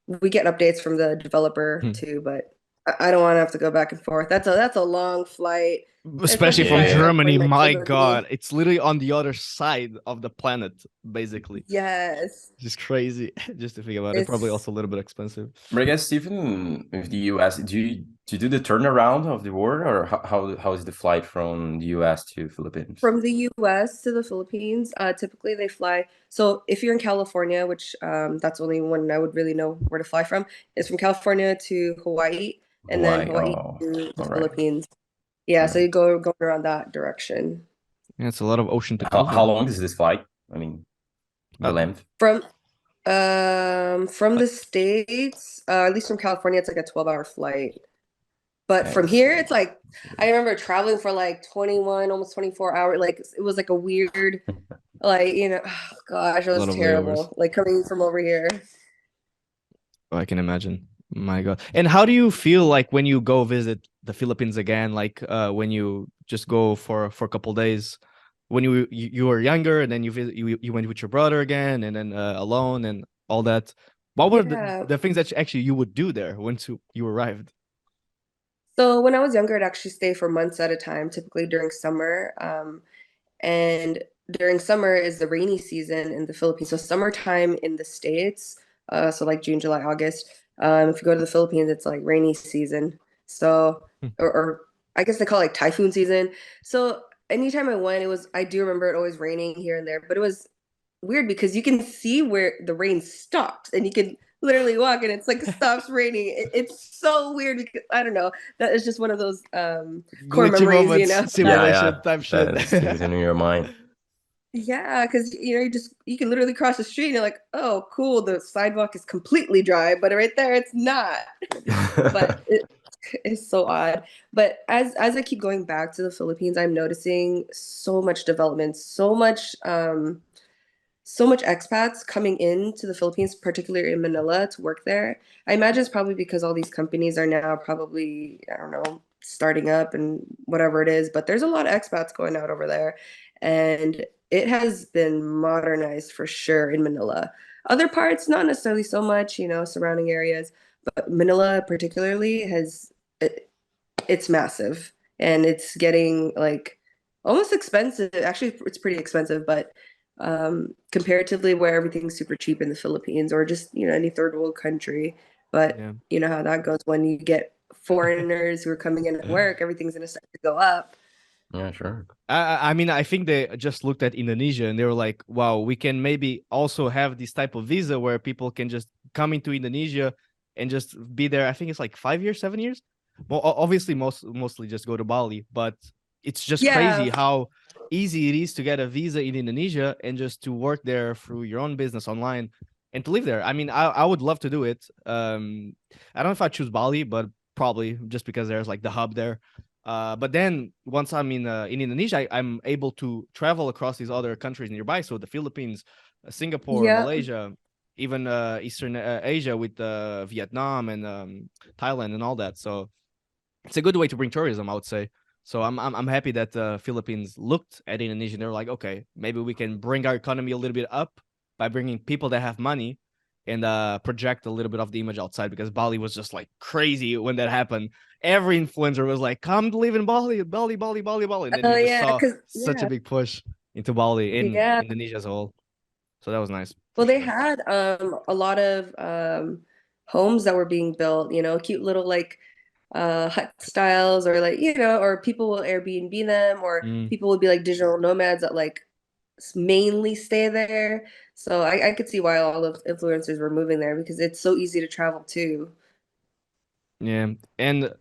we get updates from the developer too, but I don't want to have to go back and forth. That's a long flight, Especially especially if from I Yeah. Germany, bring my kid my with me. God, it's literally on the other side of the planet, basically. Yes, Just crazy, just to think about it. Probably it's also a little bit expensive. But I guess even with the US, do you do the turnaround of the world, or how is the flight from the US to Philippines? from the US to the Philippines. Typically, they fly. So if you're in California, which that's only one I would really know where to fly from, is from California to Hawaii, and then Hawaii. Hawaii Oh, to the all right. Philippines. Yeah, All so right. you go going around that direction. Yeah, it's a lot of ocean to How cover. long is this flight? I mean, the Uh, length. From from uh, the States, at least from California, it's like a 12-hour flight. But from It's here, it's like I remember traveling for like 21, almost 24 hours. Like it was like a weird, like, oh gosh, it a was lot of layovers. terrible. Like coming from over here. Oh, I can imagine. My God. And how do you feel like when you go visit the Philippines again? Like when you just go for a couple days, when you were younger, and then you went with your brother again, and then alone and all that. What were Yeah. the things that actually you would do there once you arrived? So when I was younger, I'd actually stay for months at a time, typically during summer. And during summer is the rainy season in the Philippines. So summertime in the States, so like June, July, August. If you go to the Philippines, it's like rainy season. So, Hmm. or I guess they call it like typhoon season. So anytime I went, I do remember it always raining here and there, but it was weird because you can see where the rain stops and you can literally walk and it's like it stops raining. It's so weird because I don't know. That is just one of those core Glitchy memories, moments, Yeah, yeah. simulation type shit. That stays in your mind. Yeah, because you can literally cross the street and you're like, oh, cool, the sidewalk is completely dry, but right there it's not. But it's so odd. But as I keep going back to the Philippines, I'm noticing so much development, so much expats coming into the Philippines, particularly in Manila, to work there. I imagine it's probably because all these companies are now probably, I don't know, starting up and whatever it is, but there's a lot of expats going out over there. And it has been modernized for sure in Manila. Other parts, not necessarily so much, surrounding areas, but Manila particularly it's massive and it's getting like almost expensive. Actually, it's pretty expensive, but comparatively where everything's super cheap in the Philippines or just, any third world country. But Yeah. you know how that goes when you get foreigners who are coming in at work, everything's gonna start to go up. Yeah, sure. I mean, I think they just looked at Indonesia and they were like, wow, we can maybe also have this type of visa where people can just come into Indonesia and just be there. I think it's like 5 years, 7 years. Well, obviously, mostly just go to Bali, but it's just Yeah, crazy how easy it is to get a visa in Indonesia and just to work there through your own business online and to live there. I mean, I would love to do it. I don't know if I choose Bali, but probably just because there's like the hub there. But then once I'm in Indonesia, I'm able to travel across these other countries nearby. So the Philippines, Singapore, yeah. Malaysia, even Eastern Asia with Vietnam and Thailand and all that. So it's a good way to bring tourism, I would say. So I'm happy that the Philippines looked at Indonesia and they're like, okay, maybe we can bring our economy a little bit up by bringing people that have money and project a little bit of the image outside, because Bali was just like crazy when that happened. Every influencer was like, come to live in Bali, Bali, Bali, Bali, Bali. And then Oh you just yeah, saw because such a big push into Bali in yeah. Indonesia as a whole. So that was nice for Well, they sure. had a lot of homes that were being built, cute little like hut styles or like, or people will Airbnb them or Mm. people will be like digital nomads that like mainly stay there. So I could see why all of influencers were moving there because it's so easy to travel too. Yeah. And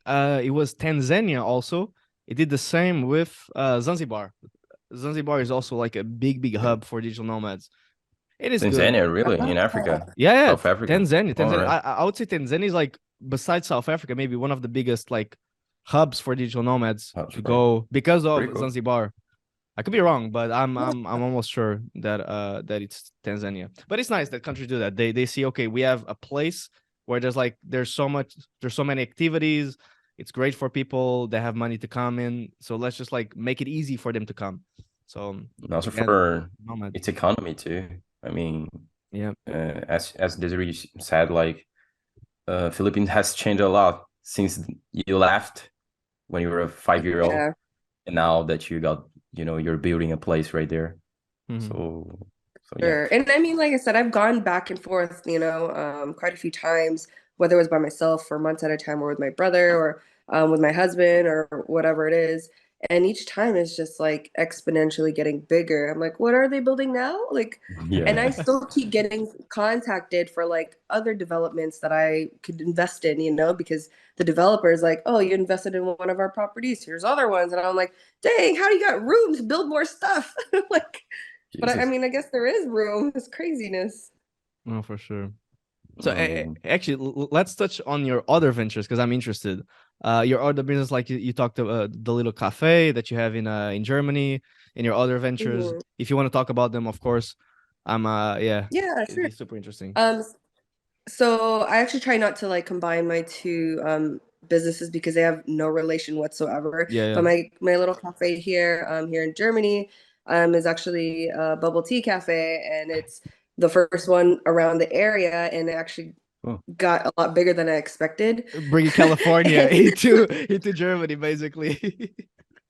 it was Tanzania also. It did the same with Zanzibar. Zanzibar is also like a big Yeah. hub for digital nomads. It is good. Tanzania, really? In Uh, Africa? Yeah, yeah. South Africa? All Tanzania. right. I would say Tanzania is like, besides South Africa, maybe one of the biggest like hubs for digital nomads Oh, to sure. go because Pretty of cool. Zanzibar. I could be wrong, but I'm almost sure that it's Tanzania. But it's nice that countries do that. They see, okay, we have a place where there's so many activities. It's great for people that have money to come in. So let's just like make it easy for them to come. So And also again, for nomads. its economy too. I mean, Yeah. as Desiree said, like Philippines has changed a lot since you left when you were a 5 year old, yeah, and now that you got, you're building a place right there. Mhm. So yeah. sure. And I mean, like I said, I've gone back and forth, quite a few times, whether it was by myself for months at a time or with my brother or with my husband or whatever it is. And each time it's just like exponentially getting bigger. I'm like, what are they building now? Like, and I Yeah. still keep getting contacted for like other developments that I could invest in, because the developer is like, oh, you invested in one of our properties. Here's other ones. And I'm like, dang, how do you got room to build more stuff? Like, but I Jesus. mean, I guess there is room. It's craziness. Oh, for sure. So I mean, actually, let's touch on your other ventures because I'm interested. Your other business, like you talked about the little cafe that you have in Germany, and your other ventures. Mhm. If you want to talk about them, of course. I'm yeah, Yeah, it'd sure. be super interesting. Um, so I actually try not to like combine my two businesses because they have no relation whatsoever. Yeah, yeah. But my little cafe here in Germany is actually a bubble tea cafe, and it's the first one around the area, and it actually oh, got a lot bigger than I expected. Bringing California And into Germany, basically.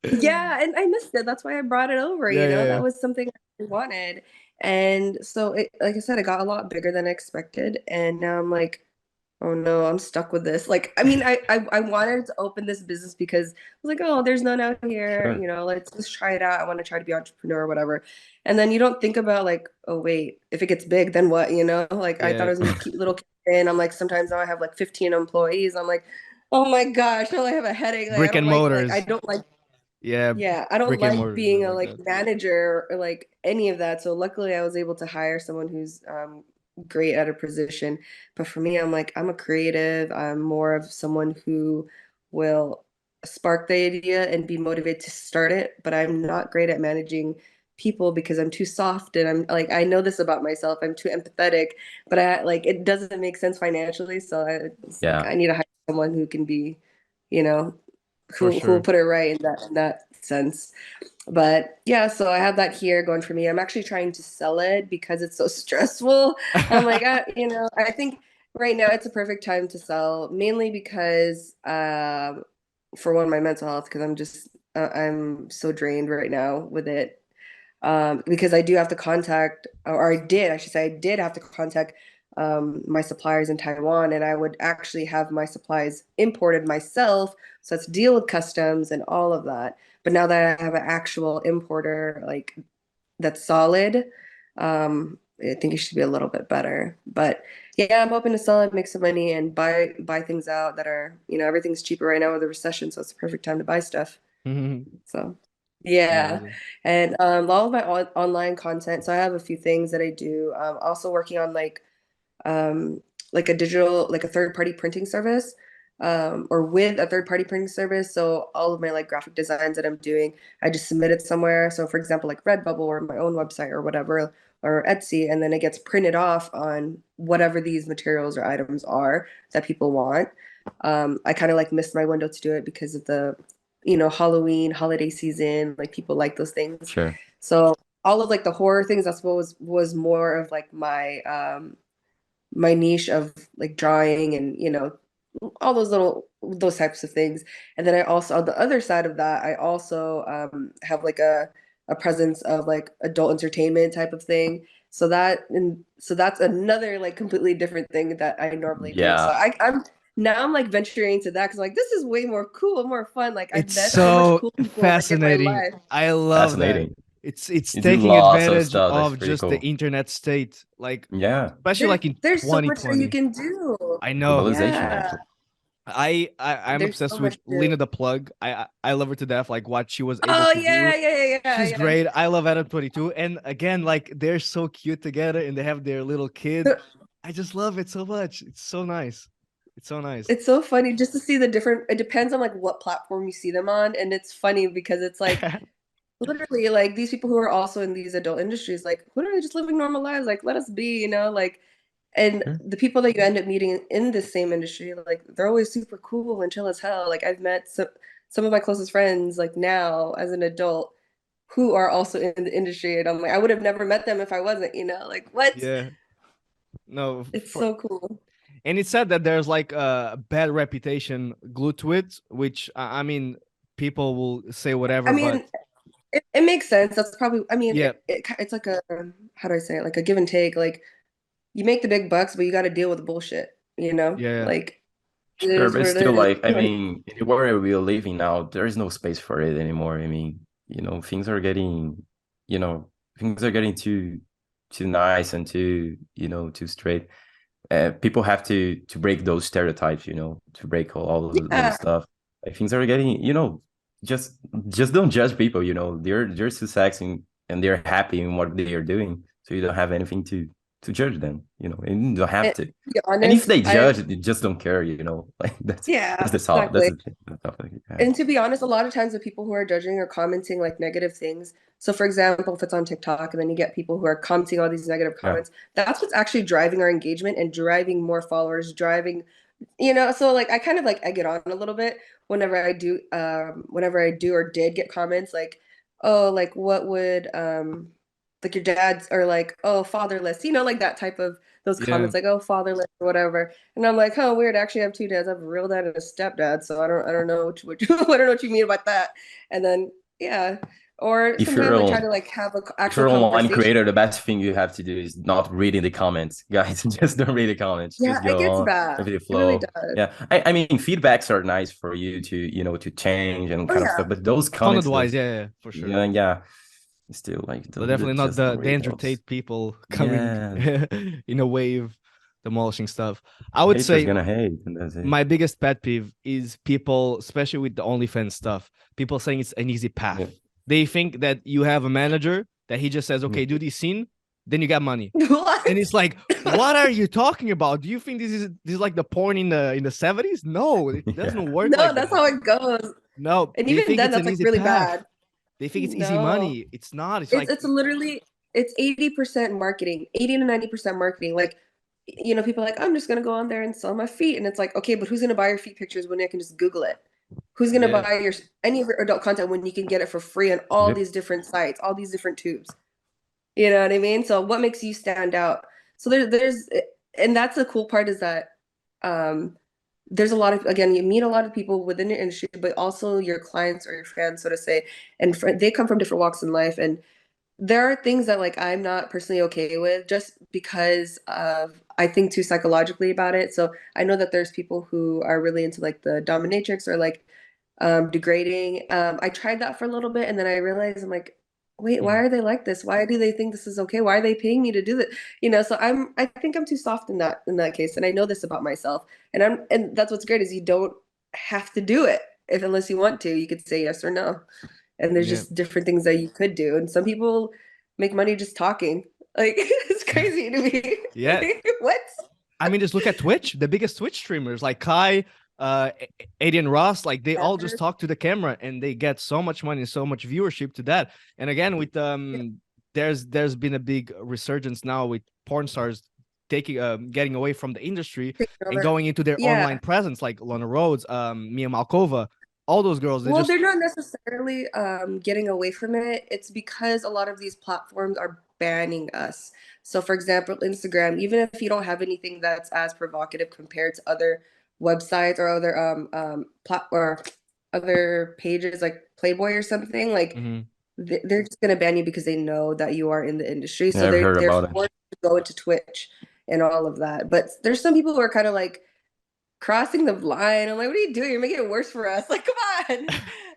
yeah, and I missed it. That's why I brought it over, Yeah, yeah, That yeah. was something I wanted. And so like I said, it got a lot bigger than I expected. And now I'm like, oh no, I'm stuck with this. Like, I mean, I wanted to open this business because I was like, oh, there's none out here, sure. let's just try it out. I want to try to be an entrepreneur or whatever. And then you don't think about like, oh wait, if it gets big, then what, Like I thought Yeah. it was gonna be cute little kitchen. I'm like, sometimes now I have like 15 employees. I'm like, oh my gosh, now I have a headache. Like I Brick don't and like I mortars. don't like Yeah, yeah, I don't brick and like mortars being are a like like that. manager or like any of that. So luckily I was able to hire someone who's great at a position. But for me, I'm like, I'm a creative. I'm more of someone who will spark the idea and be motivated to start it, but I'm not great at managing people because I'm too soft and I'm like, I know this about myself. I'm too empathetic, but I like, it doesn't make sense financially. So it's like, Yeah, I need to hire someone who can be, you know, For who will sure. put it right in that sense. But yeah, so I have that here going for me. I'm actually trying to sell it because it's so stressful. I'm like, I think right now it's a perfect time to sell, mainly because for one, my mental health, because I'm so drained right now with it. Because I do have to contact, or I should say, I did have to contact my suppliers in Taiwan, and I would actually have my supplies imported myself. So let's deal with customs and all of that. But now that I have an actual importer, like that's solid, I think it should be a little bit better. But yeah, I'm hoping to sell it, make some money, and buy things out that are, everything's cheaper right now with the recession, so it's the perfect time to buy stuff. So yeah, Amazing. and all of my online content. So I have a few things that I do. Also working on like a digital, like a third party printing service, or with a third party printing service. So all of my like graphic designs that I'm doing, I just submit it somewhere. So for example, like Redbubble or my own website or whatever, or Etsy, and then it gets printed off on whatever these materials or items are that people want. I kind of like missed my window to do it because of the, Halloween, holiday season, like people like those things. sure. So all of like the horror things, that's what was more of like my niche of like drawing and all those types of things. And then I also, on the other side of that, I also have like a presence of like adult entertainment type of thing. So that's another like completely different thing that I normally do. So Yeah, I'm like venturing into that because like this is way more cool, more fun. Like I've It's met so much so cool people like in my fascinating. life. I love that. fascinating. It's You do taking lots of advantage stuff. That's of pretty just the cool. internet state, like Yeah, especially like in There's so much that you 2020. can do. I know. globalization Yeah, actually. I'm there's so obsessed with much to do. Lena the Plug. I love her to death. Like what she was able Oh to do. yeah, yeah, yeah, yeah, She's yeah. great. I love Adam 22. And again, like they're so cute together and they have their little kid. I just love it so much. It's so nice. It's so nice. It's so funny just to see the different. It depends on like what platform you see them on, and it's funny because it's like literally like these people who are also in these adult industries, like literally just living normal lives. Like let us be, like. And Sure. the people that you end up meeting in this same industry, like they're always super cool and chill as hell. Like I've met some of my closest friends, like now as an adult, who are also in the industry, and I'm like, I would have never met them if I wasn't, like what? Yeah. No, It's for so cool. and it's said that there's like a bad reputation glued to it, which I mean, people will say I whatever, but mean, it makes sense. That's probably, I mean, yeah, it's like how do I say it? Like a give and take. Like you make the big bucks, but you got to deal with the bullshit, yeah, Like it Sure, is but what still, it like, I is. mean, in the world we're living now, there is no space for it anymore. I mean, things are getting, you know, things are getting too nice and too straight. People have to break those stereotypes, to break all of those Yeah. stuff. Like, things are getting, just just don't judge people, they're too sexy and they're happy in what they are doing, so you don't have anything to judge them, and you don't have And to. to be And if honest, they judge, they just don't care, Like that's yeah, the top. That's exactly. the thing. The topic you have. And to be honest, a lot of times the people who are judging are commenting like negative things. So, for example, if it's on TikTok and then you get people who are commenting all these negative Yeah. comments, that's what's actually driving our engagement and driving more followers, so like I kind of like egg it on a little bit whenever I do or did get comments like, oh, like what would like your dad's or like, oh, fatherless, like that type of those yeah. comments like, oh, fatherless or whatever. And I'm like, oh, weird. Actually, I have two dads. I have a real dad and a stepdad. So I don't know what you, I don't know what you mean about that. And then yeah, or If you're sometimes I try on to like have an if actual you're an online conversation. creator, the best thing you have to do is not reading the comments, guys. Just don't read the comments. Yeah, Just it go gets on bad. with the It really flow. does. Yeah, I mean, feedbacks are nice for you to change and Oh kind of stuff. yeah. But those Content comments, wise, those yeah, for sure. yeah, still like But definitely not just don't the read Andrew those. Tate people coming Yeah, in a wave, demolishing stuff. I would haters say gonna hate, and that's it. my biggest pet peeve is people, especially with the OnlyFans stuff, people saying it's an easy path. Yeah. They think that you have a manager that he just says, Yeah. okay, do this scene, then you got money. What? And it's like, what are you talking about? Do you think this is like the porn in the 70s? No, it Yeah. doesn't work No, like that's that. how it goes. No, And they even think then, it's that's an like easy really path. bad. They think it's easy No, money. It's not. It's it's like, it's literally it's 80% marketing, 80 to 90% marketing. Like, people are like, I'm just gonna go on there and sell my feet, and it's like, okay, but who's gonna buy your feet pictures when I can just Google it? Who's gonna yeah, buy any of your adult content when you can get it for free on all Yep. these different sites, all these different tubes? You know what I mean? So what makes you stand out? So there's and that's the cool part is that um there's a lot of, again, you meet a lot of people within your industry, but also your clients or your fans, so to say, and they come from different walks in life, and there are things that like I'm not personally okay with just because of I think too psychologically about it. So I know that there's people who are really into like the dominatrix or like degrading. I tried that for a little bit and then I realized I'm like, wait, why mhm. are they like this? Why do they think this is okay? Why are they paying me to do that? So I think I'm too soft in that case. And I know this about myself. And that's what's great is you don't have to do it if unless you want to. You could say yes or no. And there's Yeah, just different things that you could do. And some people make money just talking. Like it's crazy to me. yeah. Like, what? I mean, just look at Twitch. The biggest Twitch streamers like Kai, Aiden Ross, like they all just talk to the camera and they get so much money, so much viewership to that. And again, with there's been a big resurgence now with porn stars taking getting away from the industry and going into their Yeah. online presence, like Lana Rhodes, Mia Malkova, all those girls. They Well, just they're not necessarily getting away from it. It's because a lot of these platforms are banning us. So, for example, Instagram, even if you don't have anything that's as provocative compared to other websites or other or other pages like Playboy or something, like Mhm. they're just gonna ban you because they know that you are in the industry. Yeah, So I've they're heard they're about it. forced to go into Twitch and all of that. But there's some people who are kind of like crossing the line. I'm like, what are you doing? You're making it worse for us. Like, come on.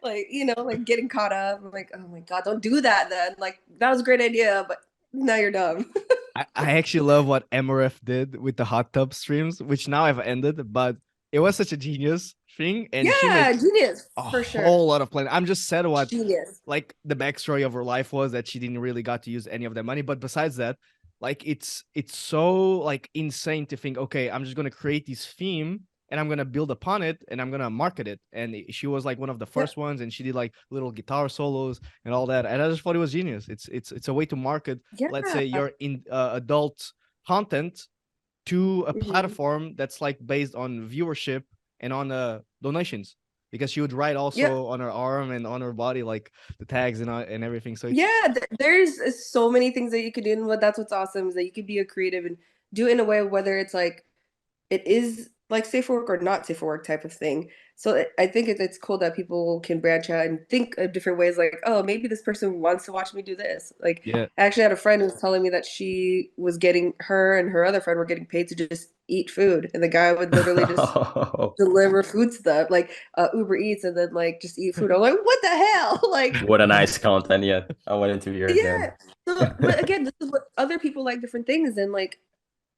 Like, like getting caught up. I'm like, oh my God, don't do that then. Like, that was a great idea, but now you're dumb. I actually love what MRF did with the hot tub streams, which now have ended, but it was such a genius thing, and she Yeah, made genius, a for sure. whole lot of planning. I'm just sad what Genius. like the backstory of her life was that she didn't really got to use any of that money. But besides that, like it's so like insane to think, okay, I'm just gonna create this theme and I'm gonna build upon it and I'm gonna market it. And she was like one of the Yeah. first ones, and she did like little guitar solos and all that. And I just thought it was genius. It's a way to market, let's Yeah. say, your in adult content to a Mhm. platform that's like based on viewership and on donations, because she would write Yeah. also on her arm and on her body like the tags and everything. So it's Yeah. There's so many things that you could do. And that's what's awesome is that you could be a creative and do it in a way, whether it's like, it is like safe for work or not safe for work type of thing. So I think it's cool that people can branch out and think of different ways. Like, oh, maybe this person wants to watch me do this. Like, yeah. I actually had a friend who was telling me that she was getting her and her other friend were getting paid to just eat food, and the guy would literally just deliver food stuff like Uber Eats and then like just eat food. I'm like, what the hell? Like, What a nice content. Yeah, I wanted to hear yeah. again. So, but again, this is what other people like different things, and like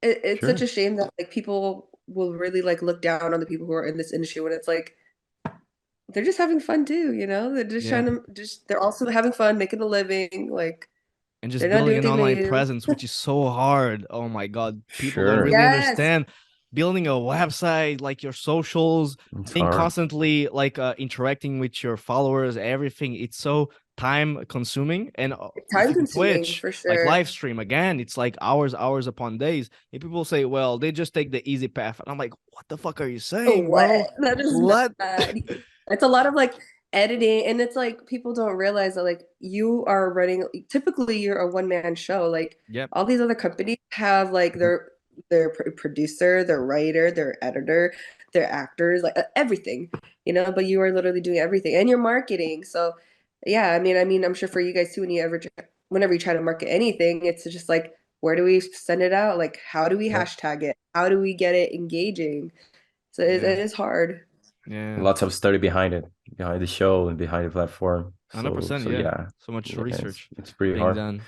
it's such Sure. a shame that like people will really like look down on the people who are in this industry when it's like they're just having fun too, they're just Yeah. trying to just they're also having fun making a living, like And just they're not building doing an anything online new. presence, which is so hard. Oh my God. People don't Sure. really Yes. understand building a website, like your socials, It's being hard. constantly like interacting with your followers, everything. It's so time consuming. And if Time you do consuming Twitch, for like sure. live stream again, it's like hours upon days. And people say, well, they just take the easy path. And I'm like, what the fuck are you saying, What? bro? That is What? not. It's a lot of like editing, and it's like people don't realize that like you are running. Typically, you're a one-man show. Like Yep. all these other companies have like their producer, their writer, their editor, their actors, like everything, But you are literally doing everything, and you're marketing. So, yeah, I mean, I'm sure for you guys too, whenever you try to market anything, it's just like, where do we send it out? Like, how do we Yeah. hashtag it? How do we get it engaging? So Yeah. it is hard. Yeah. Lots of study behind it, behind the show and behind the platform. So 100%. so Yeah. yeah, So much yeah, research it's pretty being hard. done.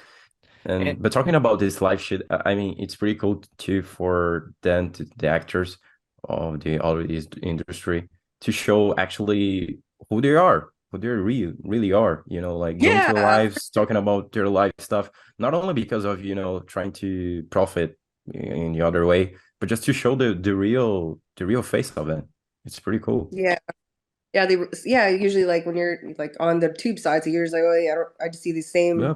And And but talking about this live shit, I mean, it's pretty cool too for them, the actors of the already industry, to show actually who they are, who they really are. Like going to their Yeah. lives, talking about their life stuff, not only because of trying to profit in the other way, but just to show the real face of it. It's pretty cool. Yeah. Yeah, yeah, usually like when you're like on the tube side, so you're just like, oh yeah, I just see these Yeah.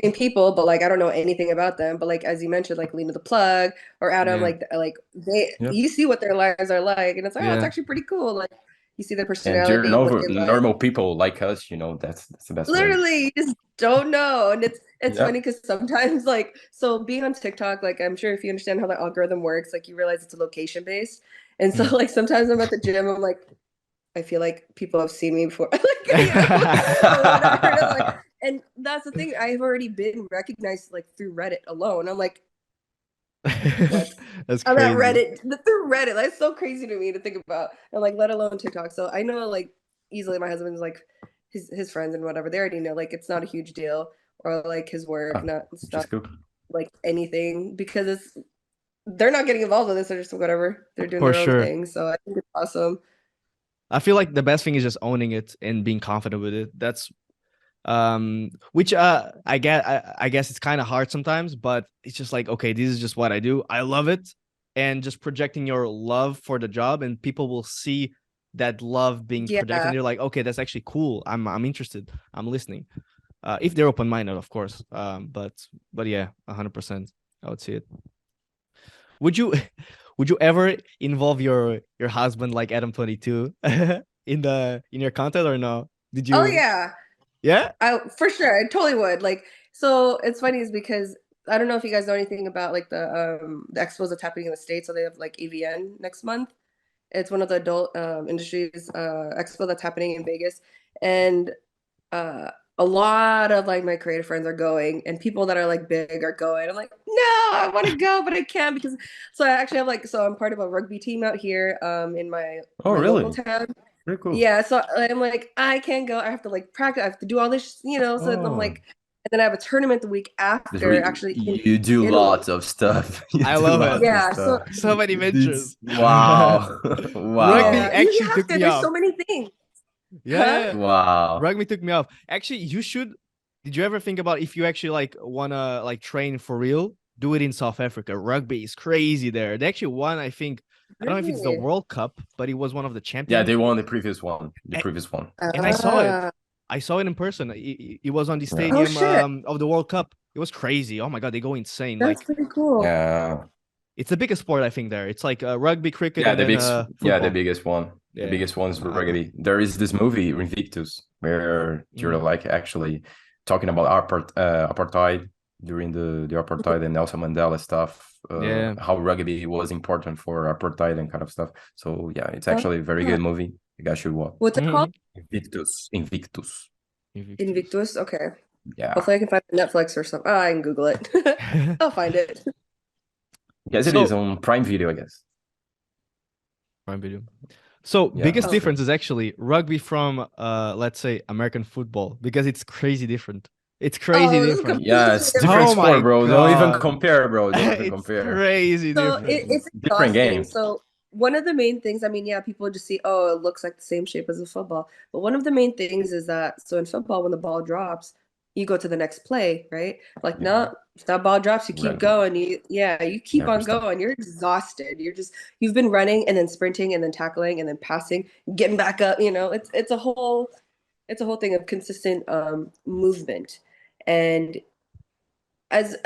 same people, but like I don't know anything about them. But like as you mentioned, like Lena the Plug or Adam, Yeah. like they Yeah. you see what their lives are like, and it's like, oh, it's Yeah. actually pretty cool. Like you see their And you're personality, what they like. normal people like us, that's the best way. Literally, you just don't know. And it's Yeah. funny because sometimes like so being on TikTok, like I'm sure if you understand how the algorithm works, like you realize it's a location based. And so Mm. like sometimes I'm at the gym, I'm like, I feel like people have seen me before, like, you know, or whatever. And, it's like, and that's the thing. I've already been recognized like through Reddit alone. I'm like, what? That's I'm at crazy. Reddit through Reddit. That's so crazy to me to think about. And like, let alone TikTok. So I know like easily my husband's like his friends and whatever. They already know like it's not a huge deal or like his work. Not it's Which is not cool. like anything because they're not getting involved with this. They're just whatever. They're doing For their own sure. thing. So I think it's awesome. I feel like the best thing is just owning it and being confident with it. That's which I guess it's kind of hard sometimes, but it's just like, okay, this is just what I do. I love it. And just projecting your love for the job, and people will see that love being projected, and Yeah. they're like, okay, that's actually cool. I'm interested. I'm listening. If they're open-minded, of course. But yeah, 100%. I would see it. Would you would you ever involve your husband like Adam 22 in your content or no? Did Oh you? yeah. Yeah. I for sure, I totally would. Like, so it's funny is because I don't know if you guys know anything about like the expos that's happening in the States. So they have like AVN next month. It's one of the adult industries expo that's happening in Vegas, and uh, a lot of like my creative friends are going, and people that are like big are going. I'm like, no, I want to go, but I can't because. So I actually have like, so I'm part of a rugby team out here in Oh, my local really? town. Very cool. Yeah, so I'm like, I can't go. I have to like practice. I have to do all this, you know. So I'm Oh, like, and then I have a tournament the week that's after, really, actually in you do Italy. lots of stuff. You I do love it. lots of Yeah, stuff. so So many It's ventures. wow. Rugby Wow. yeah, you actually have took to. me There's off. so many things, Yeah, huh? yeah, yeah. Wow. Rugby took me off. Actually, you should. Did you ever think about if you actually like wanna like train for real? Do it in South Africa. Rugby is crazy there. They actually won, I think. I don't know if it's the Really? World Cup, but it was one of the Yeah, champion. they won the previous one. The A- previous one. And I saw it. Ah, I saw it in person. It was on the Yeah. oh stadium shit, of the World Cup. It was crazy. Oh my god, they go insane. that's Like pretty cool. Yeah. it's the biggest sport I think there. It's like rugby, cricket, Yeah, and then the football. biggest one. The Yeah. biggest one is rugby. There is this movie Invictus where you're Mhm. like actually talking about apartheid during the apartheid and Nelson Mandela stuff. Yeah. How rugby was important for apartheid and kind of stuff. So yeah, it's Ah, actually a very good movie. You guys should watch. what's it called? Mhm. Invictus. Invictus. Invictus. Invictus. Okay, Yeah. hopefully I can find it on Netflix or something. Oh, I can Google it. I'll find it. Yes, it is So on Prime Video, I guess. Prime Video. So Yeah, biggest that's Oh, true. difference is actually rugby from let's say American football because it's crazy different. It's crazy oh, this is different. Yeah, completely it's different Oh different. my sport, bro. Don't even god. compare, bro. Don't even It's compare. crazy So different. it's Different exhausting. games. So one of the main things, I mean, yeah, people just see, oh, it looks like the same shape as a football. But one of the main things is that, so in football, when the ball drops, you go to the next play, right? Like, Yeah, no, if that ball drops, you keep rugby. going. You keep Never on stop. going. You're exhausted. You've been running and then sprinting and then tackling and then passing, getting back up. You know, it's a whole thing of consistent movement. And as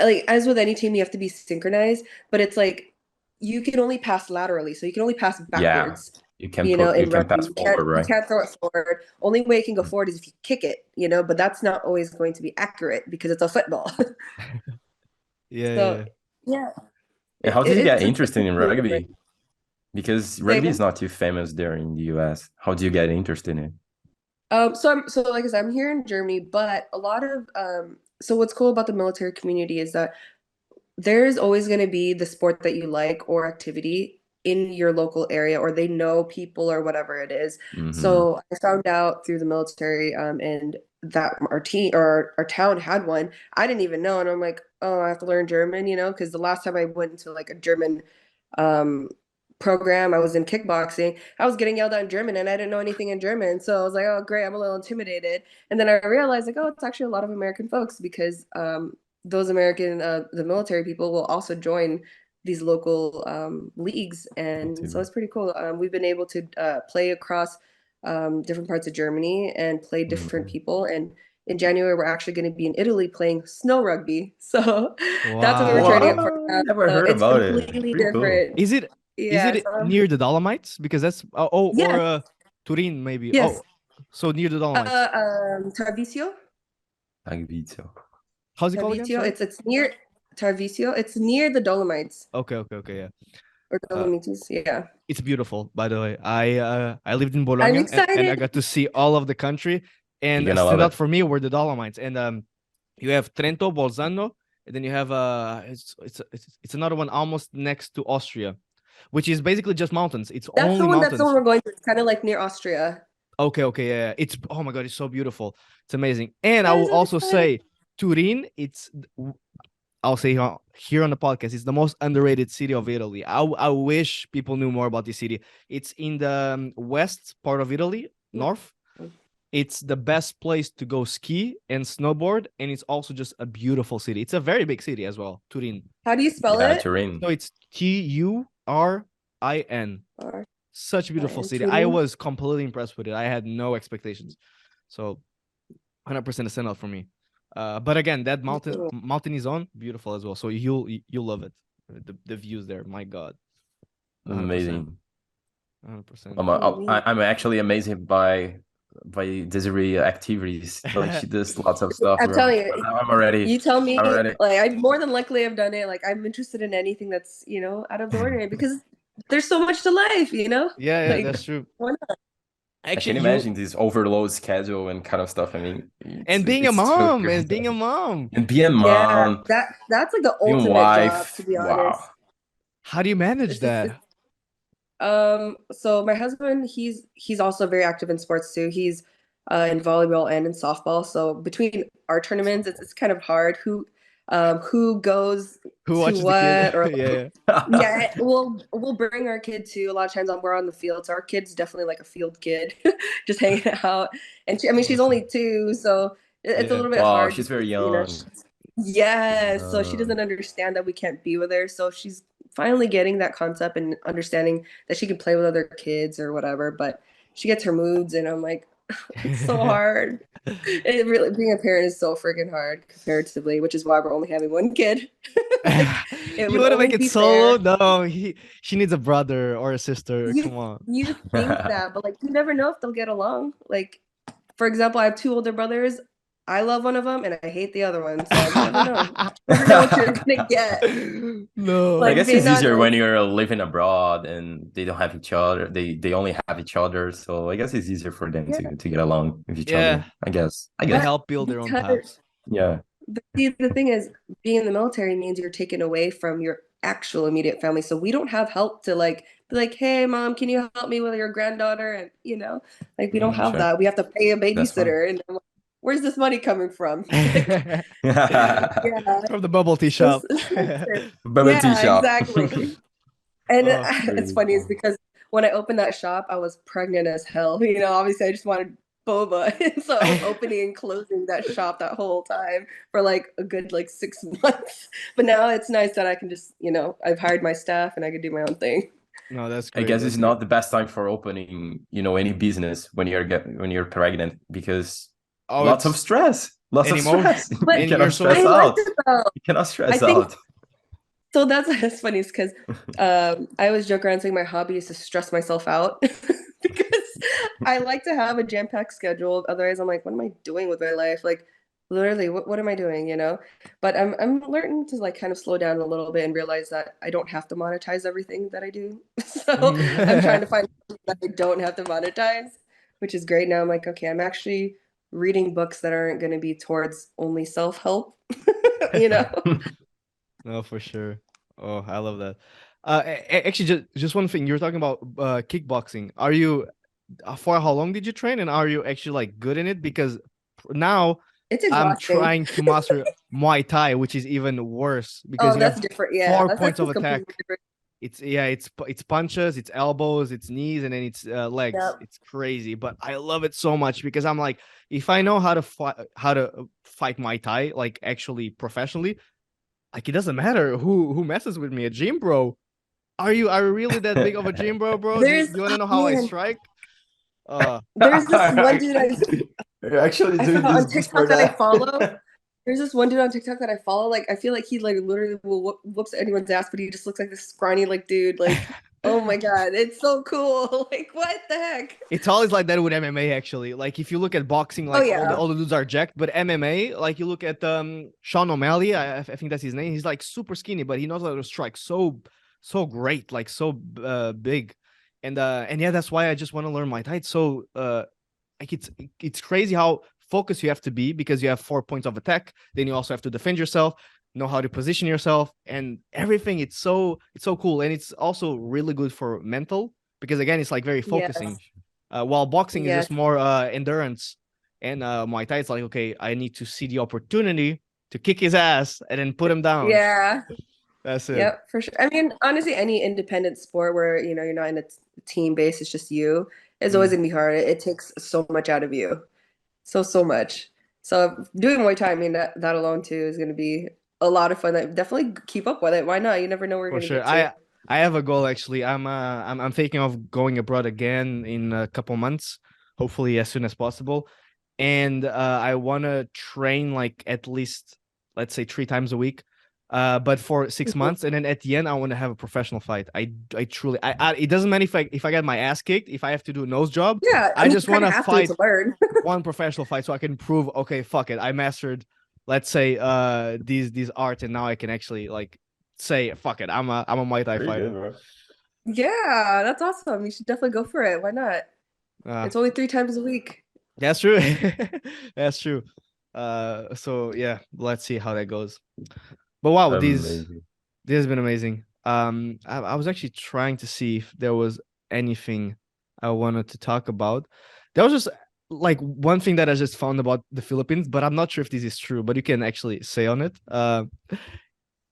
with any team, you have to be synchronized, but it's like you can only pass laterally, so you can only pass Yeah, backwards. In you can rugby, pass forward, you right? can't throw it forward. Only way it can go forward is if you kick it, but that's not always going to be accurate because it's a football. Yeah, So yeah. yeah, And how did you get it's interested in completely different. rugby? Because Say rugby is again? not too famous there in the US. How do you get interested in it? So like I said, I'm here in Germany, but a lot of so what's cool about the military community is that there's always going to be the sport that you like or activity in your local area, or they know people or whatever it is. Hmm. So I found out through the military, and that our team or our town had one. I didn't even know, and I'm like, oh, I have to learn German, because the last time I went into like a German um, program, I was in kickboxing. I was getting yelled at in German, and I didn't know anything in German. So I was like, oh, great, I'm a little intimidated. And then I realized, like, oh, it's actually a lot of American folks because those American, the military people will also join these local leagues. And so it's pretty cool. We've been able to play across different parts of Germany and play different Mhm. people. And in January, we're actually going to be in Italy playing snow rugby. So that's what we were Wow. training up for What? now. Never So heard it's about it. completely Pretty cool. different. Is Yeah. it So near the Dolomites? Because that's or yes, Turin maybe. yes. Oh, so near the Dolomites. Tarvisio. Agvito. How's it called again? Tarvisio. Sorry. It's near Tarvisio. It's near the Dolomites Okay, yeah. or Uh, Dolomites. Yeah. it's beautiful, by the way. I lived in I'm Bologna and I excited. got to see all of the country. And You're a gonna love standout it. for me were the Dolomites. And you have Trento, Bolzano, and then you have it's another one almost next to Austria, which is basically just mountains. It's That's the only one. That's the mountains. one we're going to. It's kind of like near Austria. Okay, yeah. It's oh my god, it's so beautiful. It's amazing. And I I'm will so also excited. say Turin, I'll say here on the podcast, it's the most underrated city of Italy. I wish people knew more about this city. It's in the west part of Italy, north. It's the best place to go ski and snowboard, and it's also just a beautiful city. It's a very big city as well, Turin. How do you spell Yeah, it? Turin. So it's Turin. Or Such a beautiful in city. I Turin? was completely impressed with it. I had no expectations. So 100% a standout for me. But again, that mountain is on beautiful as well. So you'll love it. The views there, my God, 100%, Amazing. 100%. I'm actually amazed by Desiree activities. Like she does lots of stuff, I'm bro. telling you, you tell me, I'm already. like I more than likely have done it. Like I'm interested in anything that's, out of the ordinary because there's so much to life, Yeah, Like that's true. why not? I can Actually, imagine this overload schedule and kind of stuff. I mean, and being a it's really mom, crazy. and And being Yeah, mom, that's like the being ultimate job, to wife. be honest. Wow. how do you manage It's that? so my husband, he's also very active in sports too. He's in volleyball and in softball. So between our tournaments, it's kind of hard who goes Who to watches the kid? what or Yeah. yeah, we'll bring our kid too. A lot of times we're on the field, so our kid's definitely like a field kid, just hanging out. And I mean, she's Awesome. only 2, so it's a Yeah. little bit Wow, hard she's because very young. yes, so she Uh, doesn't understand that we can't be with her. So she's finally getting that concept and understanding that she can play with other kids or whatever. But she gets her moods, and I'm like, it's so hard. It really being a parent is so freaking hard comparatively, which is why we're only having one kid. Like it You would want to only make it be solo? fair. No, she needs a brother or a sister. You Come on. you think that, but like you never know if they'll get along. Like for example, I have 2 older brothers. I love one of them and I hate the other one. So you never know. You never know what you're gonna get. I No. Like guess being it's not easier like when you're living abroad and they don't have each other. They only have each other. So I guess it's easier for them yeah, to get along with each Yeah, other. I guess. I they guess. but help build their own because paths. Yeah. but see, the thing is, being in the military means you're taken away from your actual immediate family. So we don't have help to like be like, hey mom, can you help me with your granddaughter? And like we don't have Sure. that. We have to pay a That's fine. babysitter. And I'm like, where's this money coming from? Like, yeah. From the bubble tea So, shop. Bubble tea yeah, shop. exactly. And Oh, it's Really funny is cool. because when I opened that shop, I was pregnant as hell. Obviously I just wanted boba. And so I was opening and closing that shop that whole time for like a good like 6 months. But now it's nice that I can just, I've hired my staff and I can do my own thing. no, that's I great. guess That's it's great. not the best time for opening, any business when you're pregnant because Oh, lots of it's stress. Lots an of emotion, stress. But You and you're cannot so stress I liked out. it though. You cannot I stress think out. so that's funny is because I always joke around saying my hobby is to stress myself out because I like to have a jam-packed schedule. Otherwise, I'm like, what am I doing with my life? Like, literally, what am I doing? But I'm learning to like kind of slow down a little bit and realize that I don't have to monetize everything that I do. So I'm trying to find something that I don't have to monetize, which is great. Now I'm like, okay, I'm actually reading books that aren't going to be towards only self-help, you know? No, for sure. Oh, I love that. Actually, just one thing. You were talking about kickboxing. Are you for how long did you train, and are you actually like good in it? Because now It's I'm exhausting. trying to master Muay Thai, which is even worse because Oh, you that's have different. Yeah, four that's points of just completely attack. different. It's punches, it's elbows, it's knees, and then it's legs. Yep. It's crazy, but I love it so much because I'm like, if I know how to fight Muay Thai like actually professionally, like it doesn't matter who messes with me. A gym bro. Are you really that big of a gym bro, bro? Do There's, you want to know how I man, strike? There's this one dude You're actually I doing saw this on just for TikTok that I that. follow. There's this one dude on TikTok that I follow. Like, I feel like he like literally will whoops anyone's ass, but he just looks like this scrawny like dude. Like, oh my god, it's so cool. Like, what the heck? It's always like that with MMA actually. Like if you look at boxing, Oh like yeah, all the dudes are jacked, but MMA, like you look at Sean O'Malley, I think that's his name. He's like super skinny, but he knows how to strike so great, like so big, and yeah, that's why I just want to learn Muay Thai. It's so like it's crazy how focused you have to be because you have 4 points of attack. Then you also have to defend yourself, know how to position yourself, and everything. It's so cool, and it's also really good for mental because again, it's like very focusing. yes, While boxing is yes, just more endurance, and Muay Thai it's like okay, I need to see the opportunity to kick his ass and then put him down. yeah, That's it. yep, for sure. I mean, honestly, any independent sport where you're not in a team base, it's just you, is always Mm, gonna be hard. It takes so much out of you, so much. So doing Muay Thai, I mean that alone too is gonna be a lot of fun. Like, definitely keep up with it. Why not? You never know where for you're gonna sure. get to. I have a goal actually. I'm thinking of going abroad again in a couple months, hopefully as soon as possible. And I want to train like at least let's say 3 times a week. But for 6 months, and then at the end, I want to have a professional fight. I truly, it doesn't matter if I get my ass kicked, if I have to do a nose job. Yeah, I I mean, just you want kind of to have fight to learn. one professional fight so I can prove, okay, fuck it, I mastered, let's say, these art, and now I can actually like say, fuck it, I'm a Muay Thai Pretty good, fighter. bro. Yeah, that's awesome. You should definitely go for it. Why not? Uh, It's only 3 times a week. that's true. That's true. So yeah, let's see how that goes. But wow, Amazing. this has been amazing. I was actually trying to see if there was anything I wanted to talk about. There was just like one thing that I just found about the Philippines, but I'm not sure if this is true. But you can actually say on it.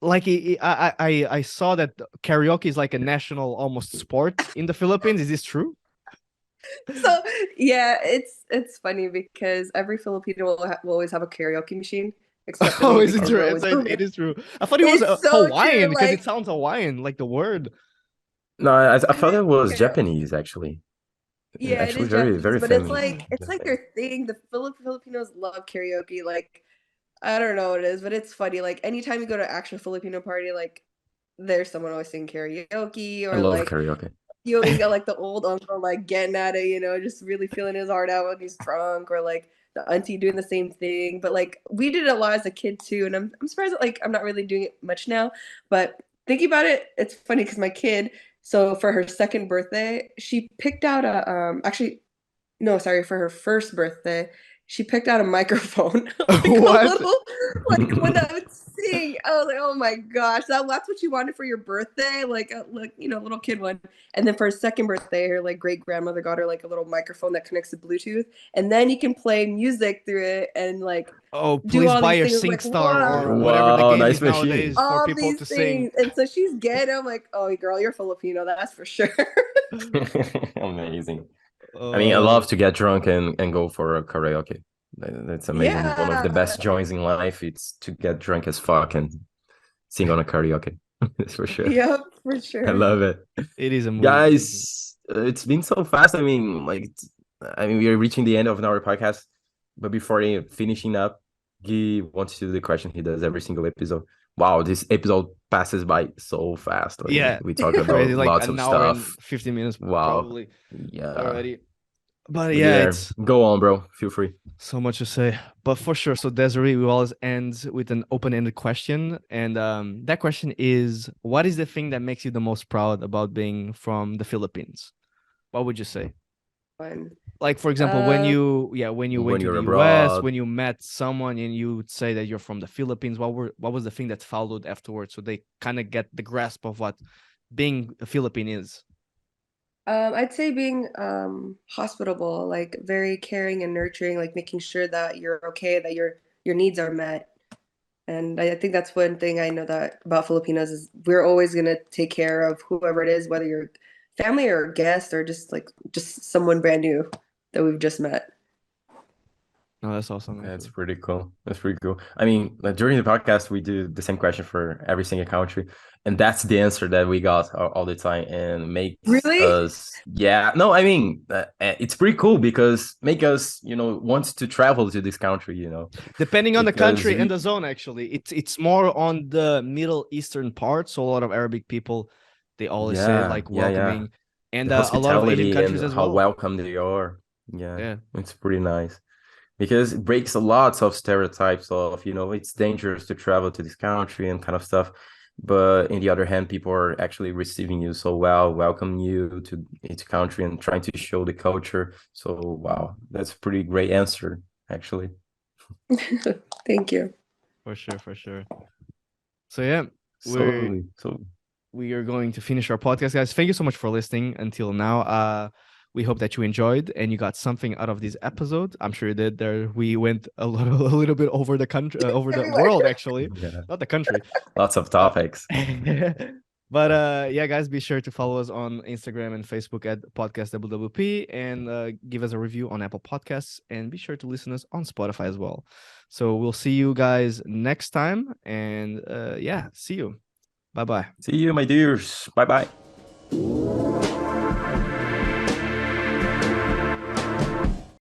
Like I saw that karaoke is like a national almost sport in the Philippines. Is this true? So yeah, it's funny because every Filipino will always have a karaoke machine, except for Oh, me is it because we're true? always So over. it is true. I thought it was It's so true. Hawaiian because it Like sounds Hawaiian, like the word. No, I thought it was okay, Japanese actually. yeah, it Actually, is very Japanese, very but it's feminine. like it's like their thing. The Filipinos love karaoke. Like I don't know what it is, but it's funny. Like anytime you go to actual Filipino party, like there's someone always singing karaoke I or love like karaoke. you always got like the old uncle like getting at it, just really feeling his heart out when he's drunk, or like the auntie doing the same thing. But like we did it a lot as a kid too, and I'm surprised that like I'm not really doing it much now. But thinking about it, it's funny because my kid, so for her second birthday, she picked out a actually no, sorry, for her first birthday, she picked out a microphone, like a What? little, like when I would sing, I was like, oh my gosh, that's what you wanted for your birthday, like a little kid one. And then for her second birthday, her like great grandmother got her like a little microphone that connects to Bluetooth, and then you can play music through it and like Oh, do please all buy these your things. Sync Like, Star whoa, or whatever the Wow, game nice is machine. nowadays for all people these to sing. things. And so she's getting. I'm like, oh girl, you're Filipino, that's for sure. Amazing. I mean, I Uh, love to get drunk and go for a karaoke. That's amazing. One of the Yeah. best joys in life. It's to get drunk as fuck and sing on a karaoke. That's for sure. Yep, for I sure. love it. it is a mood. Guys, it's been so fast. I mean, we are reaching the end of our podcast. But before finishing up, Guy wants to do the question he does every single episode. Wow, this episode passes by so fast. Like Yeah, we talk crazy. about Like lots an of hour and stuff. 15 minutes Wow. probably Yeah. already. But But yeah, yeah, it's go on, bro. Feel free. so much to say. But for sure. So Desiree, we always end with an open-ended question. And that question is, what is the thing that makes you the most proud about being from the Philippines? What would you say? Fun. Like for example, Um, when you When went to you're the US, abroad. when you met someone and you would say that you're from the Philippines, what was the thing that followed afterwards so they kind of get the grasp of what being a Philippine is? I'd say being hospitable, like very caring and nurturing, like making sure that you're okay, that your needs are met. And I think that's one thing I know that about Filipinos is we're always gonna take care of whoever it is, whether you're family or guest or just someone brand new that we've just met. No, that's awesome. That's Actually. pretty cool. That's pretty cool. I mean, like, during the podcast, we do the same question for every single country, and that's the answer that we got all the time, and makes Really? us, yeah. No, I mean, it's pretty cool because make us, want to travel to this country, Depending on the because country and the zone, actually, it's more on the Middle Eastern part. So a lot of Arabic people, they always say yeah, like yeah, yeah. welcoming, and The a lot of Asian hospitality countries and as how well. welcome they are. Yeah, Yeah. it's pretty nice. Because it breaks a lot of stereotypes of, it's dangerous to travel to this country and kind of stuff. But in the other hand, people are actually receiving you so well, welcoming you to each country and trying to show the culture. So, wow, that's a pretty great answer, actually. Thank you. For sure, for sure. So yeah, we're So we are going to finish our podcast, guys. Thank you so much for listening until now. We hope that you enjoyed and you got something out of this episode. I'm sure you did. There, we went a little bit over the country, over the Everywhere. world, actually, yeah, not the country. lots of topics. But yeah, guys, be sure to follow us on Instagram and Facebook at podcast WWP, and give us a review on Apple Podcasts, and be sure to listen us on Spotify as well. So we'll see you guys next time, and yeah, see you. Bye bye. See you, my dears. Bye bye.